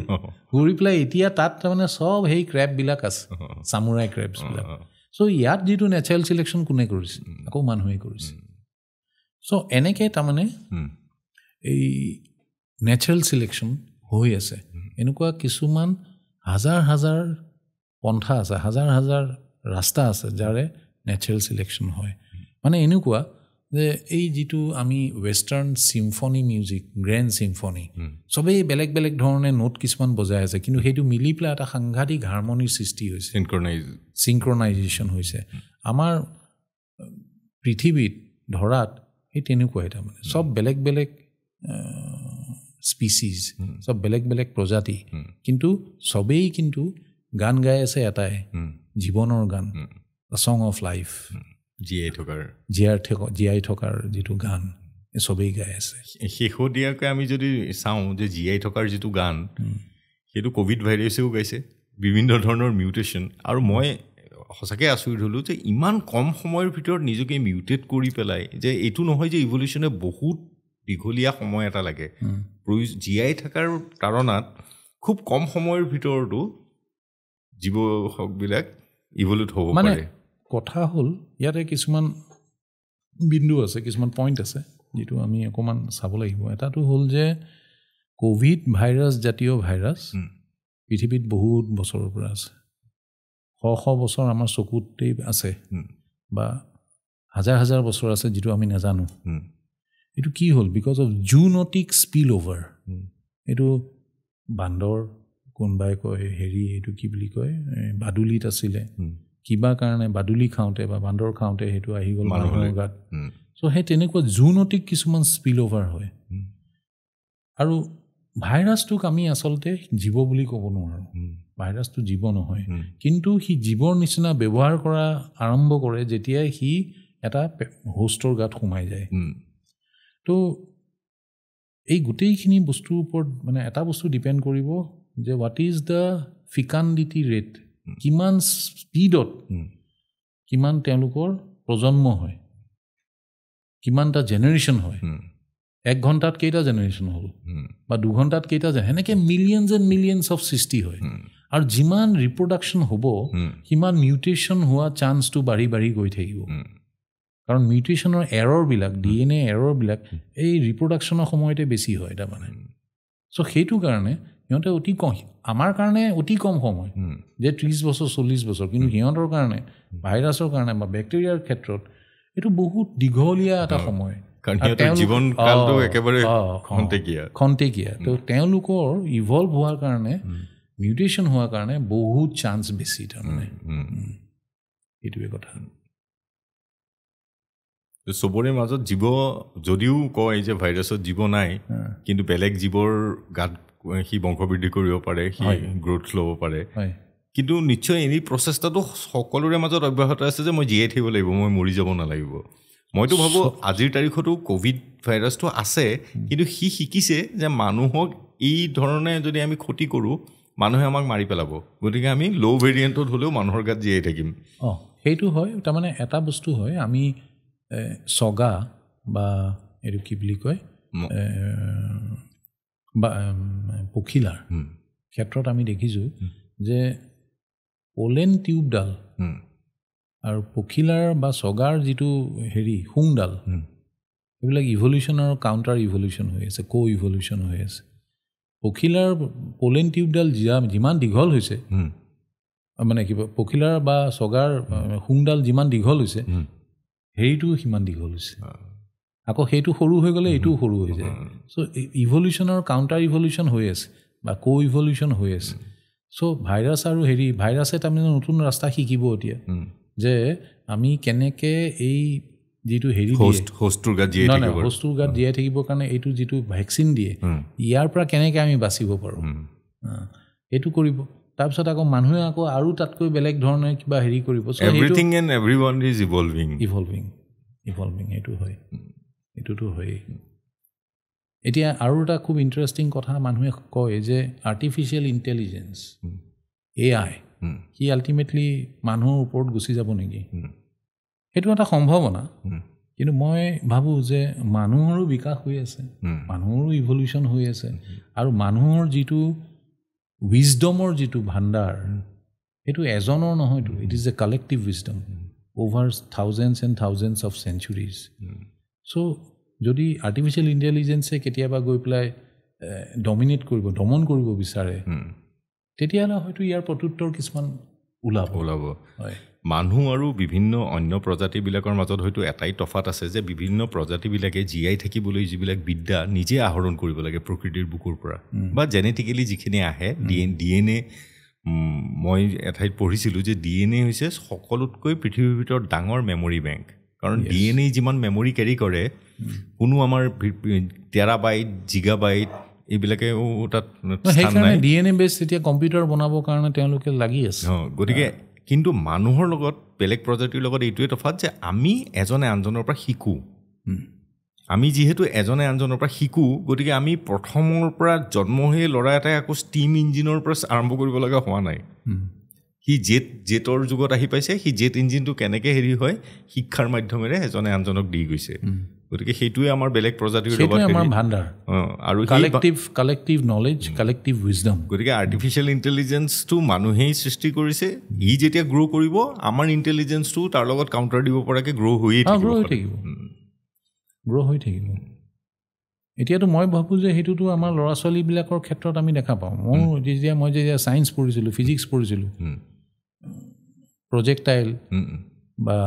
কৰি পেলাই এতিয়া তাত তাৰমানে চব সেই ক্ৰেববিলাক আছে চামুৰাই ক্ৰেবছবিলাক চ' ইয়াত যিটো নেচাৰেল চিলেকশ্যন কোনে কৰিছে আকৌ মানুহে কৰিছে চ' এনেকৈ তাৰমানে এই নেচাৰেল চিলেকশ্যন হৈ আছে এনেকুৱা কিছুমান হাজাৰ পন্থা আছে হাজাৰ ৰাস্তা আছে যাৰে নেচাৰেল চিলেকশ্যন হয় মানে এনেকুৱা যে এই যিটো আমি western symphony music grand symphony চবেই বেলেগ বেলেগ ধৰণে নোট কিছুমান বজাই আছে কিন্তু সেইটো মিলি পেলাই এটা সাংঘাতিক হাৰমনিৰ সৃষ্টি হৈছে চিংক্ৰনাইজেশ্যন হৈছে আমাৰ পৃথিৱীত ধৰাত সেই তেনেকুৱাই তাৰমানে চব বেলেগ বেলেগ স্পিচিজ চব বেলেগ বেলেগ প্ৰজাতি কিন্তু চবেই কিন্তু গান গাই আছে এটাই জীৱনৰ গান ছং অফ লাইফ জীয়াই থকাৰ যিটো গান চবেই গাই আছে শেহতীয়াকৈ আমি যদি চাওঁ যে জীয়াই থকাৰ যিটো গান সেইটো ক'ভিড ভাইৰাছেও গাইছে বিভিন্ন ধৰণৰ মিউটেশ্যন আৰু মই সঁচাকৈ আচৰিত হ'লোঁ যে ইমান কম সময়ৰ ভিতৰত নিজকে মিউটেট কৰি পেলাই যে এইটো নহয় যে ইভলিউশ্যনে বহুত দীঘলীয়া সময় এটা লাগে জীয়াই থকাৰ তাৰণাত খুব কম সময়ৰ ভিতৰতো জীৱবিলাক ইভলিউট হ'ব পাৰে কথা হ'ল ইয়াতে কিছুমান বিন্দু আছে কিছুমান পইণ্ট আছে যিটো আমি অকণমান চাব লাগিব এটাটো হ'ল যে কোভিড ভাইৰাছ জাতীয় ভাইৰাছ পৃথিৱীত বহুত বছৰৰ পৰা আছে শ বছৰ আমাৰ চকুতেই আছে বা হাজাৰ হাজাৰ বছৰ আছে যিটো আমি নাজানো এইটো কি হ'ল because of zoonotic spill over এইটো বান্দৰ কোনোবাই কয় হেৰি এইটো কি বুলি কয় বাদুলিত আছিলে কিবা কাৰণে বাদুলি খাওঁতে বা বান্দৰ খাওঁতে সেইটো আহি গ'ল মানুহৰ গাত চ' সেই তেনেকুৱা জুনটিক কিছুমান স্পিল অভাৰ হয় আৰু ভাইৰাছটোক আমি আচলতে জীৱ বুলি ক'ব নোৱাৰোঁ ভাইৰাছটো জীৱ নহয় কিন্তু সি জীৱৰ নিচিনা ব্যৱহাৰ কৰা আৰম্ভ কৰে যেতিয়াই সি এটা হোষ্টৰ গাত সোমাই যায় তো এই গোটেইখিনি বস্তুৰ ওপৰত মানে এটা বস্তু ডিপেণ্ড কৰিব যে হোৱাট ইজ দ্য ফিকাণ্ডিটি ৰেট কিমান স্পীডত কিমান তেওঁলোকৰ প্ৰজন্ম হয় কিমানটা জেনেৰেশ্যন হয় 1 ঘণ্টাত কেইটা জেনেৰেশ্যন হ'ল বা 2 ঘণ্টাত কেইটা সেনেকৈ মিলিয়নছ এণ্ড মিলিয়নছ অফ সৃষ্টি হয় আৰু যিমান ৰিপ্ৰডাকশ্যন হ'ব সিমান মিউটেশ্যন হোৱা চান্সটো বাঢ়ি বাঢ়ি গৈ থাকিব কাৰণ মিউটেশ্যনৰ এৰৰবিলাক DNA এৰৰবিলাক এই ৰিপ্ৰডাকশ্যনৰ সময়তে বেছি হয় তাৰমানে চ' সেইটো কাৰণে সিহঁতে অতি কম আমাৰ কাৰণে অতি কম সময় যে 30 বছৰ 40 বছৰ কিন্তু সিহঁতৰ কাৰণে ভাইৰাছৰ কাৰণে বা বেক্টেৰিয়াৰ ক্ষেত্ৰত এইটো বহুত দীঘলীয়া এটা সময় জীৱনকালটো একেবাৰে খন্তেকীয়া তো তেওঁলোকৰ ইভলভ হোৱাৰ কাৰণে মিউটেশ্যন হোৱাৰ কাৰণে বহুত চান্স বেছি তাৰমানে এইটোৱে কথা চবৰে মাজত জীৱ যদিও কয় যে ভাইৰাছত জীৱ নাই কিন্তু বেলেগ জীৱৰ গাত সি বংশবৃদ্ধি কৰিব পাৰে সি গ্ৰোথ ল'ব পাৰে কিন্তু নিশ্চয় এই প্ৰচেষ্টাটো সকলোৰে মাজত অব্যাহত আছে যে মই জীয়াই থাকিব লাগিব মই মৰি যাব নালাগিব মইতো ভাবোঁ আজিৰ তাৰিখতো কোভিড ভাইৰাছটো আছে কিন্তু সি শিকিছে যে মানুহক এই ধৰণে যদি আমি ক্ষতি কৰোঁ মানুহে আমাক মাৰি পেলাব গতিকে আমি ল' ভেৰিয়েণ্টত হ'লেও মানুহৰ গাত জীয়াই থাকিম সেইটো হয় তাৰমানে এটা বস্তু হয় আমি চগা বা এইটো কি বুলি কয় বা পখিলাৰ ক্ষেত্ৰত আমি দেখিছোঁ যে পলেন টিউবডাল আৰু পখিলাৰ বা চগাৰ যিটো হেৰি শুংডাল এইবিলাক ইভলিউশ্যন আৰু কাউণ্টাৰ ইভলিউশ্যন হৈ আছে ইভলিউশ্যন হৈ আছে পখিলাৰ পলেন টিউবডাল যিমান দীঘল হৈছে মানে কিবা পখিলাৰ বা চগাৰ শুংডাল যিমান দীঘল হৈছে হেৰিটো সিমান দীঘল হৈছে আকৌ সেইটো সৰু হৈ গ'লে এইটোও সৰু হৈ যায় চ' ইভলিউশ্যন আৰু কাউণ্টাৰ ইভলিউশ্যন হৈ আছে বা ইভলিউশ্যন হৈ আছে চ' ভাইৰাছ আৰু ভাইৰাছে তাৰমানে নতুন ৰাস্তা শিকিব এতিয়া যে আমি কেনেকৈ এই যিটো হোষ্টটোৰ গাত জীয়াই থাকিবৰ কাৰণে এইটো যিটো ভেকচিন দিয়ে ইয়াৰ পৰা কেনেকৈ আমি বাচিব পাৰোঁ সেইটো কৰিব তাৰপিছত আকৌ মানুহে আকৌ আৰু তাতকৈ বেলেগ ধৰণে কিবা কৰিব everything and everyone is evolving এইটো হয় এইটোতো হয়েই এতিয়া আৰু এটা খুব ইণ্টাৰেষ্টিং কথা মানুহে কয় যে আৰ্টিফিচিয়েল ইণ্টেলিজেঞ্চ AI সি আল্টিমেটলি মানুহৰ ওপৰত গুচি যাব নেকি সেইটো এটা সম্ভাৱনা কিন্তু মই ভাবোঁ যে মানুহৰো বিকাশ হৈ আছে মানুহৰো ইভলিউশ্যন হৈ আছে আৰু মানুহৰ যিটো উইজডমৰ যিটো ভাণ্ডাৰ সেইটো এজনৰ নহয়তো it is a collective wisdom over thousands and thousands of centuries so' যদি আৰ্টিফিচিয়েল ইণ্টেলিজেঞ্চে কেতিয়াবা গৈ পেলাই দমন কৰিব বিচাৰে তেতিয়াহ'লে হয়তো ইয়াৰ প্ৰত্যুত্তৰ কিছুমান ওলাব হয় মানুহ আৰু বিভিন্ন অন্য প্ৰজাতিবিলাকৰ মাজত হয়তো এটাই তফাত আছে যে বিভিন্ন প্ৰজাতিবিলাকে জীয়াই থাকিবলৈ যিবিলাক বিদ্যা নিজে আহৰণ কৰিব লাগে প্ৰকৃতিৰ বুকুৰ পৰা বা জেনেটিকেলি যিখিনি আহে DNA মই এঠাইত পঢ়িছিলোঁ যে DNA হৈছে সকলোতকৈ পৃথিৱীৰ ভিতৰত ডাঙৰ মেমৰি বেংক কাৰণ DNA যিমান মেমৰি কেৰি কৰে কোনো আমাৰ টেৰাবাইট জিগাবাইট এইবিলাকেও তাত সেইকাৰণে DNA বেছ এতিয়া কম্পিউটাৰ বনাবৰ কাৰণে তেওঁলোকে লাগি আছে গতিকে কিন্তু মানুহৰ লগত বেলেগ প্ৰজাতিৰ লগত এইটোৱে তফাৎ যে আমি এজনে আনজনৰ পৰা শিকোঁ আমি যিহেতু এজনে আনজনৰ পৰা শিকোঁ গতিকে আমি প্ৰথমৰ পৰা জন্ম হৈ ল'ৰা এটাই আকৌ ষ্টিম ইঞ্জিনৰ পৰা আৰম্ভ কৰিব লগা হোৱা নাই সি জেটৰ যুগত আহি পাইছে সি জেট ইঞ্জিনটো কেনেকৈ হেৰি হয় শিক্ষাৰ মাধ্যমেৰে এজনে আনজনক দি গৈছে গতিকে সেইটোৱে আমাৰ বেলেগ প্ৰজাতিৰ আৰু কালেক্টিভ নলেজ কালেক্টিভ উইজডম গতিকে আৰ্টিফিচিয়েল ইণ্টেলিজেঞ্চটো মানুহেই সৃষ্টি কৰিছে ই যেতিয়া গ্ৰ' কৰিব আমাৰ ইণ্টেলিজেঞ্চটো তাৰ লগত কাউণ্টাৰ দিব পৰাকৈ গ্ৰ' হৈয়ে থাকিব এতিয়াতো মই ভাবোঁ যে সেইটোতো আমাৰ ল'ৰা ছোৱালীবিলাকৰ ক্ষেত্ৰত আমি দেখা পাওঁ মই যেতিয়া ছায়েন্স পঢ়িছিলোঁ ফিজিক্স পঢ়িছিলোঁ প্ৰজেক্টাইল বা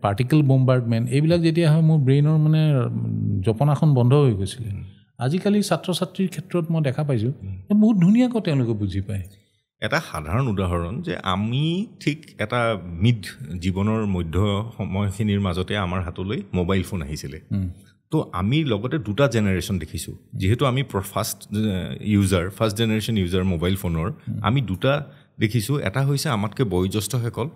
পাৰ্টিকল বম্বাৰ্ডমেণ্ট এইবিলাক যেতিয়া হয় মোৰ ব্ৰেইনৰ মানে জপনাখন বন্ধ হৈ গৈছিলে আজিকালি ছাত্ৰ ছাত্ৰীৰ ক্ষেত্ৰত মই দেখা পাইছোঁ বহুত ধুনীয়াকৈ তেওঁলোকে বুজি পায় এটা সাধাৰণ উদাহৰণ যে আমি ঠিক এটা মিড জীৱনৰ মধ্য সময়খিনিৰ মাজতে আমাৰ হাতলৈ মোবাইল ফোন আহিছিলে তো আমি লগতে দুটা জেনেৰেশ্যন দেখিছোঁ যিহেতু আমি ফাৰ্ষ্ট জেনেৰেশ্যন ইউজাৰ মোবাইল ফোনৰ আমি দুটা দেখিছোঁ এটা হৈছে আমাতকৈ বয়োজ্যেষ্ঠসকল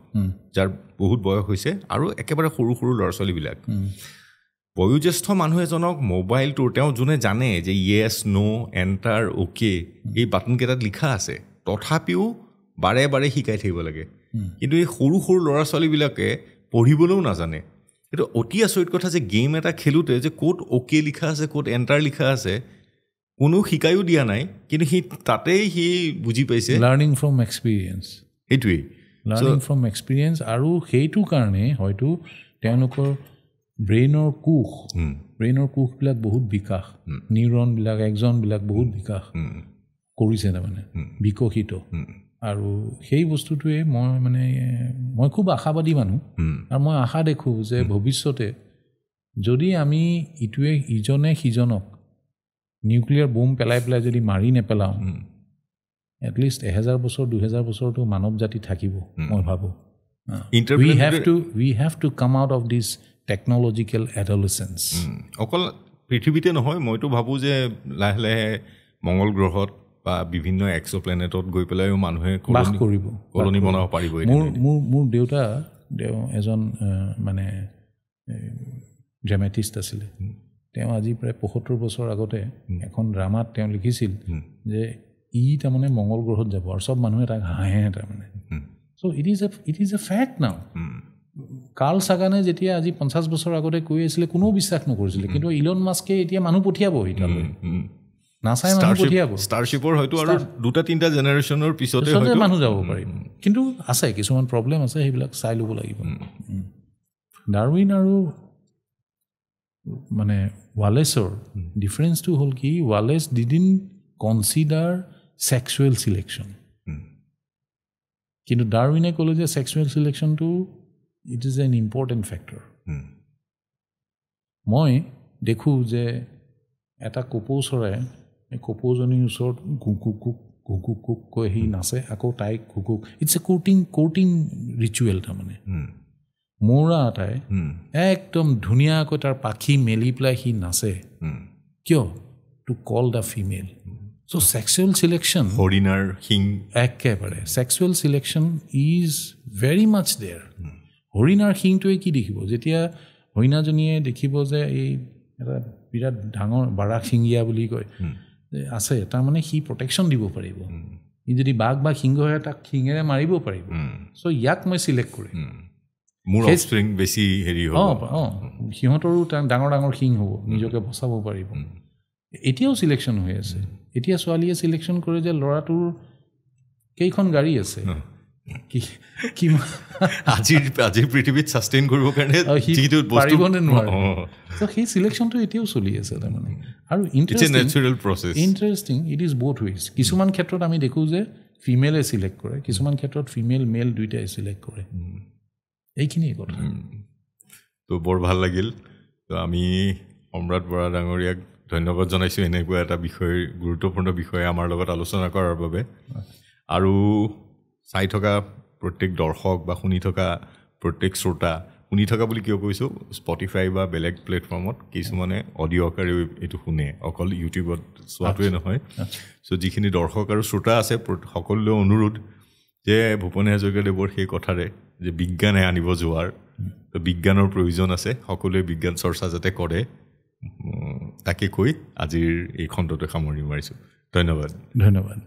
যাৰ বহুত বয়স হৈছে আৰু একেবাৰে সৰু সৰু ল'ৰা ছোৱালীবিলাক বয়োজ্যেষ্ঠ মানুহ এজনক মোবাইলটোৰ তেওঁ যোনে জানে যে য়েছ ন' এণ্টাৰ অ'কে এই বাটনকেইটাত লিখা আছে তথাপিও বাৰে বাৰে শিকাই থাকিব লাগে কিন্তু এই সৰু সৰু ল'ৰা ছোৱালীবিলাকে পঢ়িবলৈও নাজানে কিন্তু অতি আচৰিত কথা যে গেম এটা খেলোঁতে যে ক'ত অ'কে লিখা আছে ক'ত এণ্টাৰ লিখা আছে কোনো শিকায়ো দিয়া নাই কিন্তু সি তাতেই সি বুজি পাইছে লাৰ্ণিং ফ্ৰম এক্সপিৰিয়েঞ্চ সেইটোৱেই লাৰ্ণিং ফ্ৰম এক্সপিৰিয়েঞ্চ আৰু সেইটো কাৰণে হয়তো তেওঁলোকৰ ব্ৰেইনৰ কোষবিলাক বহুত বিকাশ নিউৰনবিলাক এক্সনবিলাক বহুত বিকাশ কৰিছে তাৰমানে বিকশিত আৰু সেই বস্তুটোৱে মই খুব আশাবাদী মানুহ আৰু মই আশা দেখোঁ যে ভৱিষ্যতে যদি আমি ইজনে সিজনক নিউক্লিয়াৰ বোম পেলাই যদি মাৰি নেপেলাওঁ এটলিষ্ট 1000 বছৰ 2000 বছৰটো মানৱ জাতি থাকিব মই ভাবোঁ we have to come out of this technological adolescence অকল পৃথিৱীতে নহয় মইতো ভাবোঁ যে লাহে লাহে মংগল গ্ৰহত বা বিভিন্ন এক্সপ্লেনেটত গৈ পেলাইও মানুহে বাস কৰিব কলনী বনাব পাৰিব মোৰ দেউতা এজন মানে ড্ৰামেটিষ্ট আছিলে তেওঁ আজি প্ৰায় 75 বছৰ আগতে এখন ড্ৰামাত তেওঁ লিখিছিল যে ই তাৰমানে মংগল গ্ৰহত যাব আৰু চব মানুহে তাক হাঁহে তাৰমানে চ' ইট ইজ এ ফেক্ট নাও কাৰ্ল ছাগানে যেতিয়া আজি 50 বছৰ আগতে কৈ আছিলে কোনেও বিশ্বাস নকৰিছিলে কিন্তু ইলন মাস্কে এতিয়া মানুহ পঠিয়াব তালৈ নাচাই মানুহ পঠিয়াব ষ্টাৰশ্বিপৰ হয়তো আৰু 2-3টা জেনেৰেশ্যনৰ পিছতে মানুহ যাব পাৰিব কিন্তু আছে কিছুমান প্ৰব্লেম আছে সেইবিলাক চাই ল'ব লাগিব ডাৰউইন আৰু মানে ৱালেছৰ ডিফাৰেঞ্চটো হ'ল কি Wallace didn't consider sexual selection কিন্তু ডাৰউইনে ক'লে যে ছেক্সুৱেল চিলেকশ্যনটো it is an important factor মই দেখোঁ যে এটা কপৌ চৰাই কপৌজনীৰ ওচৰত ঘুকুক কৈ সি নাচে আকৌ তাইক ঘুকুক ইটছ এ কোৰ্টিং ৰিচুৱেল তাৰমানে মৌৰা এটাই একদম ধুনীয়াকৈ তাৰ পাখি মেলি পেলাই সি নাচে কিয় to call the female so' sexual selection হৰিণাৰ শিং একেবাৰে sexual selection is very much there হৰিণাৰ শিংটোৱে কি দেখিব যেতিয়া হৰিণাজনীয়ে দেখিব যে এই এটা বিৰাট ডাঙৰ বাৰাক শিঙীয়া বুলি কয় আছে তাৰমানে সি প্ৰটেকশ্যন দিব পাৰিব ই যদি বাঘ বা সিংহ হয় তাক শিঙেৰে মাৰিব পাৰিব চ' ইয়াক মই চিলেক্ট কৰিম মোৰ অফস্প্ৰিং বেছি হেৰি হ'ব সিহঁতৰো ডাঙৰ ডাঙৰ শিং হ'ব নিজকে বচাব পাৰিব এতিয়াও চিলেকশ্যন হৈ আছে এতিয়া ছোৱালীয়ে চিলেকশ্যন কৰে যে ল'ৰাটোৰ কেইখন গাড়ী আছে আজিৰ পৃথিৱীত ছাষ্টেইন কৰিবৰ কাৰণে পাৰিবনে নোৱাৰে সেই চিলেকশ্যনটো এতিয়াও চলি আছে তাৰমানে আৰু interesting it is both ways কিছুমান ক্ষেত্ৰত আমি দেখোঁ যে ফিমেলে চিলেক্ট কৰে কিছুমান ক্ষেত্ৰত ফিমেল মেল দুয়োটাই চিলেক্ট কৰে এইখিনিয়ে কথা তো বৰ ভাল লাগিল তো আমি সম্ৰাট বৰা ডাঙৰীয়াক ধন্যবাদ জনাইছোঁ এনেকুৱা এটা গুৰুত্বপূৰ্ণ বিষয়ে আমাৰ লগত আলোচনা কৰাৰ বাবে আৰু চাই থকা প্ৰত্যেক দৰ্শক বা শুনি থকা প্ৰত্যেক শ্ৰোতা শুনি থকা বুলি কিয় কৈছোঁ স্পটিফাই বা বেলেগ প্লেটফৰ্মত কিছুমানে অডিঅ' আকাৰেও এইটো শুনে অকল ইউটিউবত চোৱাটোৱে নহয় চ' যিখিনি দৰ্শক আৰু শ্ৰোতা আছে সকলোলৈ অনুৰোধ যে ভূপেন হাজৰিকাদেৱৰ সেই কথাৰে যে বিজ্ঞানে আনিব যোৱাৰ তো বিজ্ঞানৰ প্ৰয়োজন আছে সকলোৱে বিজ্ঞান চৰ্চা যাতে কৰে তাকে কৈ আজিৰ এই খণ্ডটো সামৰি মাৰিছোঁ। ধন্যবাদ। ধন্যবাদ।